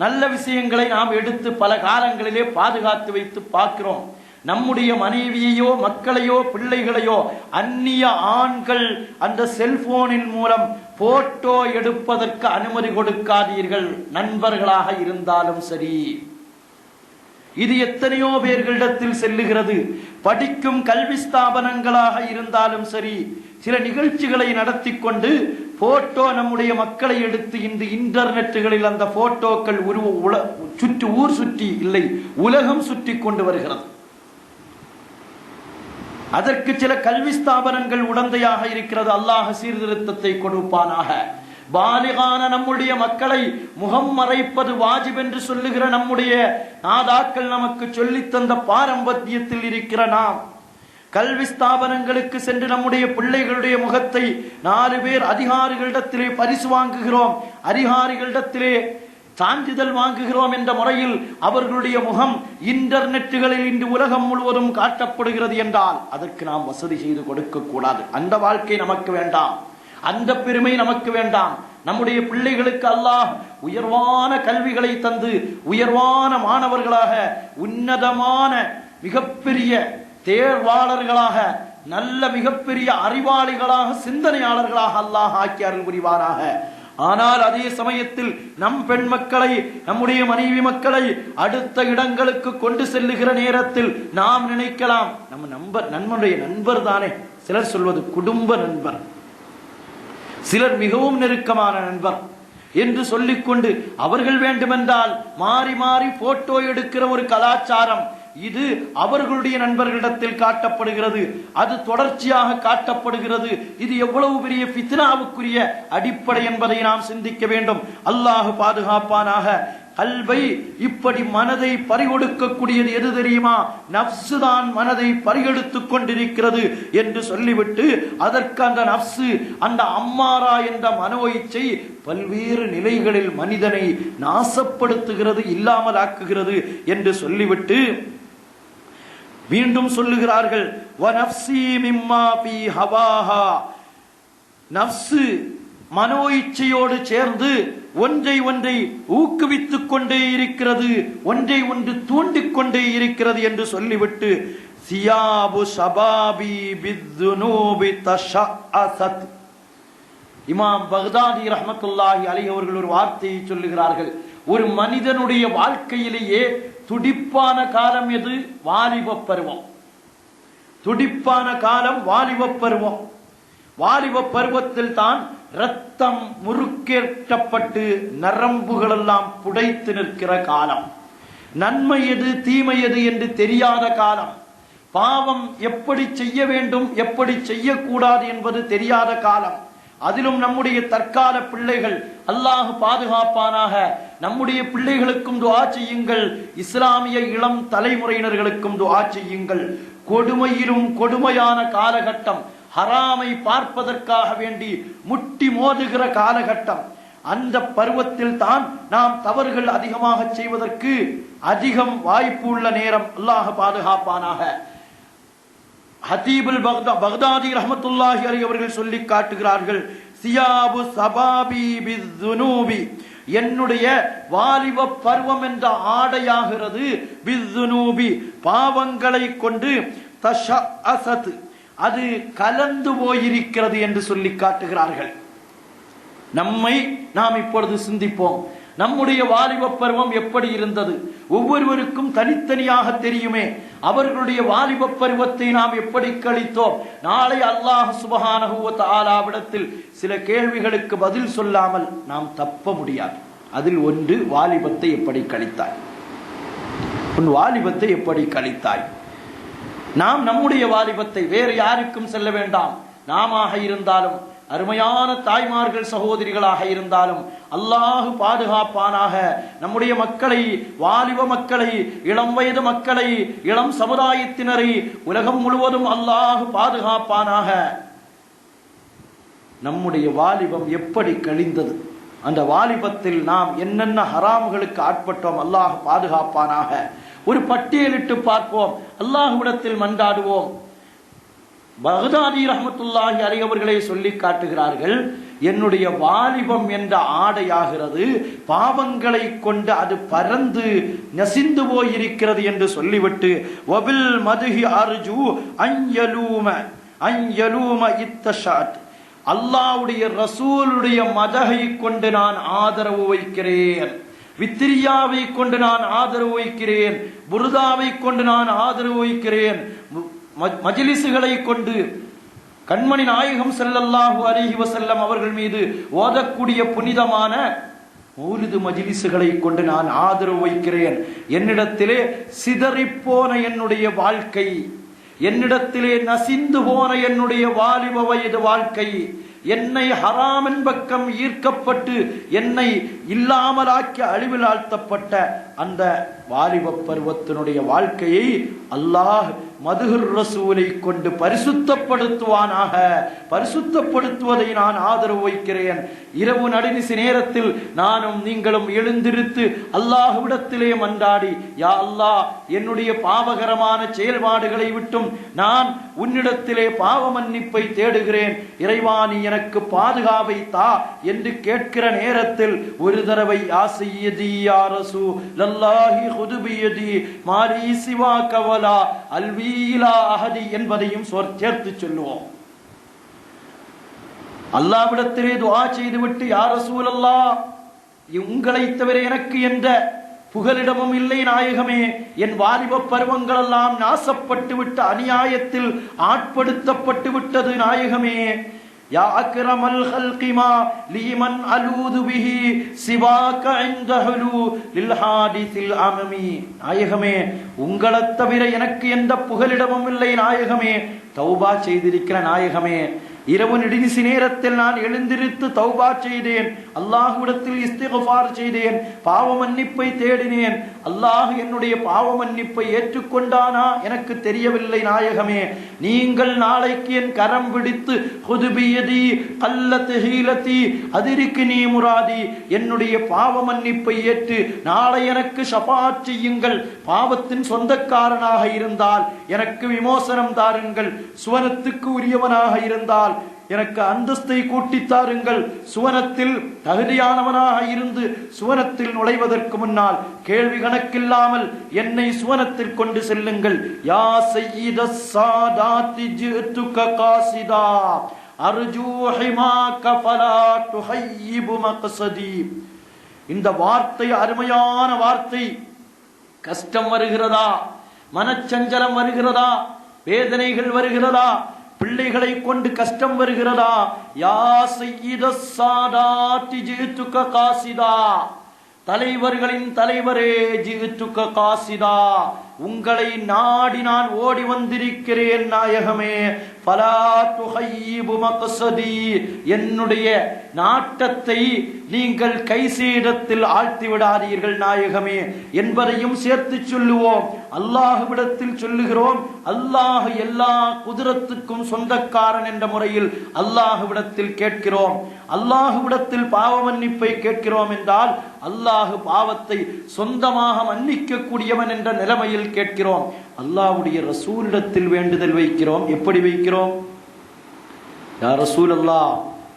நல்ல விஷயங்களை நாம் எடுத்து பல காலங்களிலே பாதுகாத்து வைத்து பார்க்கிறோம். நம்முடைய மனைவியையோ மக்களையோ பிள்ளைகளையோ அந்நிய ஆண்கள் அந்த செல்போனின் மூலம் போட்டோ எடுப்பதற்கு அனுமதி கொடுக்காதீர்கள், நண்பர்களாக இருந்தாலும் சரி. இது எத்தனையோ பேர்களிடத்தில் செல்லுகிறது. படிக்கும் கல்வி ஸ்தாபனங்களாக இருந்தாலும் சரி, சில நிகழ்ச்சிகளை நடத்தி கொண்டு போட்டோ நம்முடைய மக்களை எடுத்து இந்த இன்டர்நெட்டுகளில் அந்த போட்டோக்கள் ஊர் சுற்றி இல்லை, உலகம் சுற்றி கொண்டு வருகிறது. அதற்கு சில கல்வி ஸ்தாபனங்கள் உடந்தையாக இருக்கிறது. அல்லாஹ் சீர்திருத்தத்தை கொடுப்பானாக. பாலிகான நம்முடைய மக்களை முகம் மறைப்பது வாஜிப் என்று சொல்லுகிற நம்முடைய நாதாக்கள் நமக்கு சொல்லித் தந்த பாரம்பரியத்தில் இருக்கிற நாம் கல்வி ஸ்தாபனங்களுக்கு சென்று நம்முடைய பிள்ளைகளுடைய முகத்தை 4 பேர் அதிகாரிகளிடத்திலே பரிசு வாங்குகிறோம், அதிகாரிகளிடத்திலே சான்றிதழ் வாங்குகிறோம் என்ற முறையில் அவர்களுடைய முகம் இன்டர்நெட்டுகளில் இன்று உலகம் முழுவதும் காட்டப்படுகிறது என்றால், அதற்கு நாம் வசதி செய்து கொடுக்க கூடாது. அந்த வாழ்க்கை நமக்கு வேண்டாம், அந்த பெருமை நமக்கு வேண்டாம். நம்முடைய பிள்ளைகளுக்கு அல்லாஹ் உயர்வான கல்விகளை தந்து உயர்வான மாணவர்களாக, உன்னதமான மிகப்பெரிய தேர்வாளர்களாக, நல்ல மிகப்பெரிய அறிவாளிகளாக, சிந்தனையாளர்களாக அல்லாஹ் ஆக்கி அருள் புரிவாராக. ஆனால் அதே சமயத்தில் நம் பெண் மக்களை, நம்முடைய மனைவி மக்களை அடுத்த இடங்களுக்கு கொண்டு செல்லுகிற நேரத்தில் நாம் நினைக்கலாம், நம்முடைய நண்பர் தானே. சிலர் சொல்வது குடும்ப நண்பர், சிலர் மிகவும் நெருக்கமான நண்பர் என்று சொல்லிக்கொண்டு அவர்கள் வேண்டுமென்றால் மாறி மாறி போட்டோ எடுக்கிற ஒரு கலாச்சாரம் இது அவர்களுடைய நண்பர்களிடத்தில் காட்டப்படுகிறது, அது தொடர்ச்சியாக காட்டப்படுகிறது. இது எவ்வளவு பெரிய ஃபித்னாவுக்குரிய அடிப்படை என்பதை நாம் சிந்திக்க வேண்டும். அல்லாஹ் பாதுகாப்பானாக. கல்வை இப்படி மனதை பறிகொடுக்கக்கூடியது எது தெரியுமா? நப்சு தான் மனதை பறிகெடுத்துக் கொண்டிருக்கிறது என்று சொல்லிவிட்டு அதற்கு அந்த நப்சு, அந்த அம்மாரா என்ற மனோ இச்சை பல்வேறு நிலைகளில் மனிதனை நாசப்படுத்துகிறது, இல்லாமல் ஆக்குகிறது என்று சொல்லிவிட்டு மீண்டும் சொல்லுகிறார்கள், நப்சு மனோ இச்சையோடு சேர்ந்து ஒன்றை ஊக்குவித்துக் கொண்டே இருக்கிறது, ஒன்றை ஒன்று தூண்டிக் கொண்டே இருக்கிறது என்று சொல்லிவிட்டு சியாபு ஷபாபி பித்துனூபி தஷஅஸத். இமாம் பக்தாதி ரஹ்மத்துல்லாஹி அலைஹி அவர்கள் ஒரு வார்த்தையை சொல்லுகிறார்கள், ஒரு மனிதனுடைய வாழ்க்கையிலேயே துடிப்பான காலம் எது? வாலிப பருவம். துடிப்பான காலம் வாலிப பருவம். வாலிப பருவத்தில் தான் ரத்தம் முறுக்கேற்றப்பட்டு நரம்புகள் எல்லாம் புடைத்து நிற்கிற காலம். நன்மை எது தீமை எது என்று தெரியாத காலம். பாவம் எப்படி செய்ய வேண்டும் எப்படி செய்யக்கூடாது என்பது தெரியாத காலம். அதிலும் நம்முடைய தற்கால பிள்ளைகள், அல்லாஹ் பாதுகாப்பானாக, நம்முடைய பிள்ளைகளுக்கும் துஆ செய்யுங்கள், இஸ்லாமிய இளம் தலைமுறையினர்களுக்கும் துஆ செய்யுங்கள். கொடுமையிலும் கொடுமையான காலகட்டம், ஹராமை பார்ப்பதற்காக வேண்டி முட்டி மோதுகிற காலகட்டம். அந்த பருவத்தில் தான் நாம் தவறுகள் அதிகமாக செய்வதற்கு அதிகம் வாய்ப்பு உள்ள நேரம். அல்லாஹ் பாதுகாப்பானாக. ஹதீபுல் பக்தாதி ரஹ்மத்துல்லாஹி அலைஹி அவர்கள் சொல்லி காட்டுகிறார்கள், சியாபு ஸபாபி பிஸ்ஸுனூபி, என்னுடைய வாலிப பருவம் என்ற ஆடையாகிறது பிஸ்ஸுனூபி, பாவங்களை கொண்டு, தஷஅஸத், அது கலந்து போயிருக்கிறது என்று சொல்லி காட்டுகிறார்கள். நம்மை நாம் இப்பொழுது சிந்திப்போம். நம்முடைய வாலிப பருவம் எப்படி இருந்தது? ஒவ்வொருவருக்கும் தனித்தனியாக தெரியுமே. அவர்களுடைய வாலிப பருவத்தை நாம் எப்படி கழித்தோம்? நாளை அல்லாஹ் சுப்ஹானஹு வ தஆலாவிடத்தில் சில கேள்விகளுக்கு பதில் சொல்லாமல் நாம் தப்ப முடியாது. அதில் ஒன்று, வாலிபத்தை எப்படி கழித்தாய்? உன் வாலிபத்தை எப்படி கழித்தாய்? நாம் நம்முடைய வாலிபத்தை வேறு யாருக்கும் செல்ல வேண்டாம். நாமாக இருந்தாலும், அருமையான தாய்மார்கள் சகோதரிகளாக இருந்தாலும் அல்லாஹ் பாதுகாப்பானாக. நம்முடைய மக்களை, வாலிப மக்களை, இளம் வயது மக்களை, இளம் சமுதாயத்தினரை உலகம் முழுவதும் அல்லாஹ் பாதுகாப்பானாக. நம்முடைய வாலிபம் எப்படி கழிந்தது? அந்த வாலிபத்தில் நாம் என்னென்ன ஹராம்களுக்கு ஆட்பட்டோம்? அல்லாஹ் பாதுகாப்பானாக. ஒரு பட்டியலிட்டு பார்ப்போம், அல்லாஹ்விடத்தில் மன்றாடுவோம். பக்தாதி ரஹ்மத்துல்லாஹி அலைஹி அவர்களே சொல்லி காட்டுகிறார்கள், என்னுடைய வாலிபம் என்ற ஆடையாகிறது பாவங்களை கொண்டு அது பறந்து நசிந்து போயிருக்கிறது என்று சொல்லிவிட்டு, வபில் மதுஹி அர்ஜு அன்யலூம இத்தஷாத், அல்லாஹ்வுடைய ரசூலுடைய மதஹை கொண்டு நான் ஆதரவு வைக்கிறேன், வித்திரியாவை கொண்டு நான் ஆதரவு வைக்கிறேன், புருதாவை கொண்டு நான் ஆதரவு வைக்கிறேன், மஜ்லிஸ்களை கொண்டு, கண்மணி நாயகம் ஸல்லல்லாஹு அலைஹி வஸல்லம் அவர்கள் மீது ஓதக்கூடிய புனிதமான மௌலிது மஜ்லிஸ்களை கொண்டு நான் ஆதரவு வைக்கிறேன். என்னிடத்திலே சிதறிப்போன என்னுடைய வாழ்க்கை, என்னிடத்திலே நசிந்து போன என்னுடைய வாலிப வயது வாழ்க்கை, என்னை ஹராமின் பக்கம் ஈர்க்கப்பட்டு என்னை இல்லாமலாக்கி அழிவில் ஆழ்த்தப்பட்ட அந்த வாலிப பருவத்தினுடைய வாழ்க்கையை அல்லாஹ் மதுஹுர் ரசூலை கொண்டு பரிசுத்தப்படுத்துவானாக. பரிசுத்தப்படுத்துவதை நான் ஆதரவு வைக்கிறேன். இரவு நடுநிசி நேரத்தில் நானும் நீங்களும் எழுந்திருத்து அல்லாஹ்விடத்திலே மன்றாடி, யா அல்லாஹ், என்னுடைய பாவகரமான செயல்பாடுகளை விட்டும் நான் உன்னிடத்திலே பாவ மன்னிப்பை தேடுகிறேன், இறைவா நீ எனக்கு பாதுகாவை தா என்று கேட்கிற நேரத்தில் ஒரு தடவை யா சய்யதி யா ரசூலல்லாஹி குது பியதி மாலி சிவாக வலா அல்வீலா அஹதி என்பதையும் சேர்த்து சொல்லுவோம். அல்லாஹ்விடத்திலே துஆ செய்துவிட்டு, யா ரசூலல்லாஹ், உங்களை தவிர எனக்கு என்ற புகலிடமும் இல்லை நாயகமே, என் வாலிப பருவங்கள் எல்லாம் நாசப்பட்டு விட்ட, அநியாயத்தில் ஆட்படுத்தப்பட்டு விட்டது நாயகமே. யா அக்ரமல் ஹல்கி மா லீமன் அலூது பிஹி சிவாக இன்த ஹுலூலில் ஹாதிஸில் அமமி, நாயகமே உங்களை தவிர எனக்கு எந்த புகலிடமும் இல்லை நாயகமே, தௌபா செய்திருக்கிற நாயகமே, இரவு நெடுநிசி நேரத்தில் நான் எழுந்திருத்து தௌபா செய்தேன், அல்லாஹ்விடத்தில் இஸ்திக்ஃபார் செய்தேன், பாவ மன்னிப்பை தேடினேன். அல்லாஹ் என்னுடைய பாவ மன்னிப்பை ஏற்றுக்கொண்டானா எனக்கு தெரியவில்லை நாயகமே. நீங்கள் நாளைக்கு என் கரம் பிடித்து ஹுதுபியதி கல்லத் ஹீலதி அதிரிக்னி முராதி, என்னுடைய பாவ மன்னிப்பை ஏற்று நாளை எனக்கு ஷஃபாஅத் செய்யுங்கள். பாவத்தின் சொந்தக்காரனாக இருந்தால் எனக்கு விமோசனம் தாருங்கள், சுவனத்துக்கு உரியவனாக இருந்தால் எனக்கு அந்தஸ்தை கூட்டித்தாருங்கள், சுவனத்தில் தகுதியானவனாக இருந்து சுவனத்தில் நுழைவதற்கு முன்னால் கேள்வி கணக்கில்லாமல் என்னை சுவனத்தில் கொண்டு செல்லுங்கள். யா சய்யிதஸ் சாதாத்தி ஜிதுக காசிதா அர்ஜூ ஹிமாக ஃபலா துஹய்யிபு மக்ஸதி. இந்த வார்த்தை அருமையான வார்த்தை. கஷ்டம் வருகிறதா, மனச்சஞ்சலம் வருகிறதா, வேதனைகள் வருகிறதா, பிள்ளைகளை கொண்டு கஷ்டம் வருகிறதா? யா சய்யிதஸ் சாதாத்தி ஜிதுக காசிதா, தலைவர்களின் தலைவரே ஜிதுக காசிதா, உங்களை நாடி நான் ஓடி வந்திருக்கிறேன் நாயகமே. ஃபலா துஹய்யிபு மக்ஸதி, என்னுடைய நாட்டத்தை நீங்கள் கைசேதத்தில் ஆழ்த்தி விடாதீர்கள் நாயகமே என்பதையும் சேர்த்து சொல்லுவோம். அல்லாஹ்விடத்தில் சொல்லுகிறோம். அல்லாஹ் எல்லா குதிரத்துக்கும் சொந்தக்காரன் என்ற முறையில் அல்லாஹ்விடத்தில் கேட்கிறோம். அல்லாஹ்விடத்தில் பாவ மன்னிப்பை கேட்கிறோம் என்றால் அல்லாஹ் பாவத்தை சொந்தமாக மன்னிக்க கூடியவன் என்ற நிலைமையில் கேட்கிறோம். அல்லாஹ்வுடைய ரசூலிடத்தில் வேண்டுதல் வைக்கிறோம். எப்படி வைக்கிறோம்? யா ரசூல் அல்லாஹ்,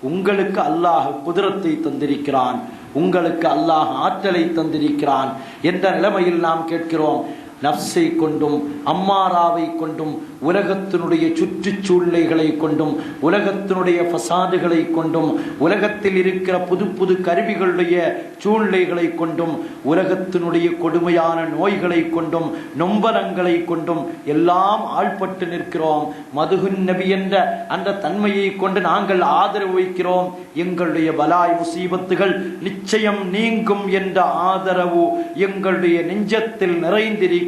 உங்களுக்கு அல்லாஹ் குதிரத்தை தந்திருக்கிறான், உங்களுக்கு அல்லாஹ் ஆற்றலை தந்திருக்கிறான் என்ற நிலைமையில் நாம் கேட்கிறோம். நப்சை கொண்டும் அம்மாராவை கொண்டும் உலகத்தினுடைய சுற்றுச்சூழ்நிலைகளை கொண்டும் உலகத்தினுடைய ஃபசாதுகளை கொண்டும் உலகத்தில் இருக்கிற புது புது கருவிகளுடைய சூழ்நிலைகளை கொண்டும் உலகத்தினுடைய கொடுமையான நோய்களை கொண்டும் நொம்பலங்களை கொண்டும் எல்லாம் ஆள்பட்டு நிற்கிறோம். மதுகுன் நபி என்ற அந்த தன்மையை கொண்டு நாங்கள் ஆதரவு வைக்கிறோம். எங்களுடைய பலாய் முசீபத்துகள் நிச்சயம் நீங்கும் என்ற ஆதரவு எங்களுடைய நெஞ்சத்தில் நிறைந்திருக்கிறது.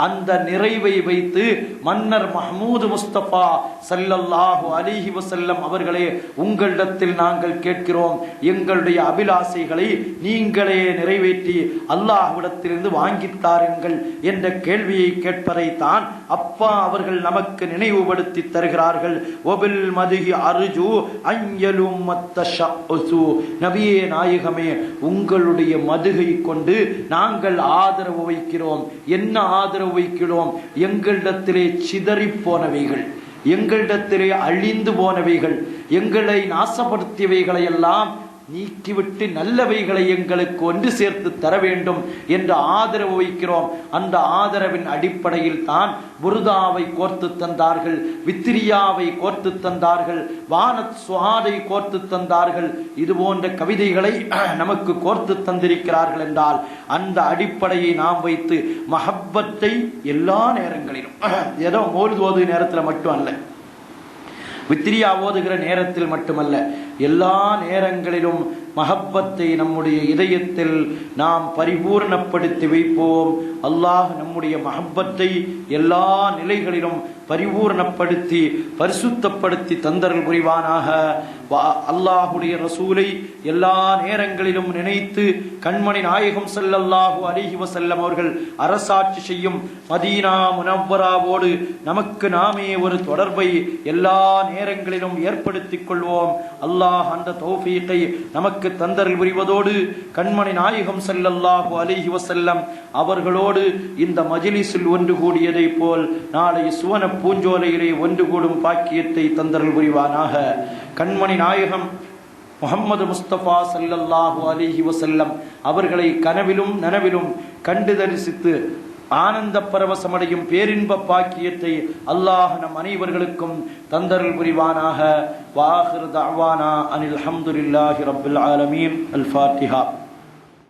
அந்த நிறைவை வைத்து மன்னர் மஹ்மூது முஸ்தபா ஸல்லல்லாஹு அலைஹி வஸல்லம் அவர்களே, உங்களிடத்தில் நாங்கள் கேட்கிறோம், எங்களுடைய அபிலாசைகளை நீங்களே நிறைவேற்றி அல்லாஹ்விடத்திலிருந்து வாங்கித்தாருங்கள் என்ற கேள்வியை கேட்பதை தான் அப்பா அவர்கள் நமக்கு நினைவுபடுத்தி தருகிறார்கள். ஒபில் மதுஹி அர்ஜு அன்யலும் மத்தஷஅசு, நபியே நாயகமே, உங்களுடைய மதுகை கொண்டு நாங்கள் ஆதரவு வைக்கிறோம். என்ன ஆதரவு வைக்கிறோம்? எங்களிடத்திலே சிதறி போனவைகள், எங்களிடத்திலே அழிந்து போனவைகள், எங்களை நாசப்படுத்தியவைகளை எல்லாம் நீக்கிவிட்டு நல்லவைகளை எங்களுக்கு ஒன்று சேர்த்து தர வேண்டும் என்ற ஆதரவு வைக்கிறோம். அந்த ஆதரவின் அடிப்படையில் தான் புர்தாவை கோர்த்து தந்தார்கள், வித்திரியாவை கோர்த்து தந்தார்கள், வானத் சுஹாதை கோர்த்து தந்தார்கள். இது போன்ற கவிதைகளை நமக்கு கோர்த்து தந்திருக்கிறார்கள் என்றால் அந்த அடிப்படையை நாம் வைத்து மஹப்பத்தை எல்லா நேரங்களிலும், ஏதோ மௌலித் ஓது நேரத்தில் மட்டும் அல்ல, வித்திரியா ஓதுகிற நேரத்தில் மட்டுமல்ல, எல்லா நேரங்களிலும் மஹப்பத்தை நம்முடைய இதயத்தில் நாம் பரிபூர்ணப்படுத்தி வைப்போம். அல்லாஹ் நம்முடைய மஹப்பத்தை எல்லா நிலைகளிலும் பரிபூர்ணப்படுத்தி பரிசுத்தப்படுத்தி தந்தர்கள் புரிவானாக. அல்லாஹுடைய ரசூலை எல்லா நேரங்களிலும் நினைத்து கண்மணி நாயகம் ஸல்லல்லாஹு அலைஹி வஸல்லம் அவர்கள் அரசாட்சி செய்யும் மதீனா முனவ்வராவோடு நமக்கு நாமே ஒரு தொடர்பை எல்லா நேரங்களிலும் ஏற்படுத்திக் கொள்வோம். அல்லாஹ் அந்த தௌஃபீகை நமக்கு தந்தர்கள் புரிவதோடு கண்மணி நாயகம் ஸல்லல்லாஹு அலைஹி வஸல்லம் அவர்களோடு இந்த மஜ்லிஸில் ஒன்று கூடியதை போல் நாளை சுவன பூஞ்சோலையிலே ஒன்று கூடும் பாக்கியத்தை தந்தர்கள் புரிவானாக. கண்மணி நாயகம் முஹம்மது முஸ்தபா ஸல்லல்லாஹு அலைஹி வஸல்லம் அவர்களை கனவிலும் நனவிலும் கண்டு தரிசித்து ஆனந்த பரவசமடையும் பேரின்ப பாக்கியத்தை அல்லாஹ் நம் அனைவர்களுக்கும் தந்தருள் புரிவானாக. வாஹிர் தஅவானா அனில் ஹம்துலில்லாஹி ரப்பில் ஆலமீன். அல் ஃபாத்திஹா.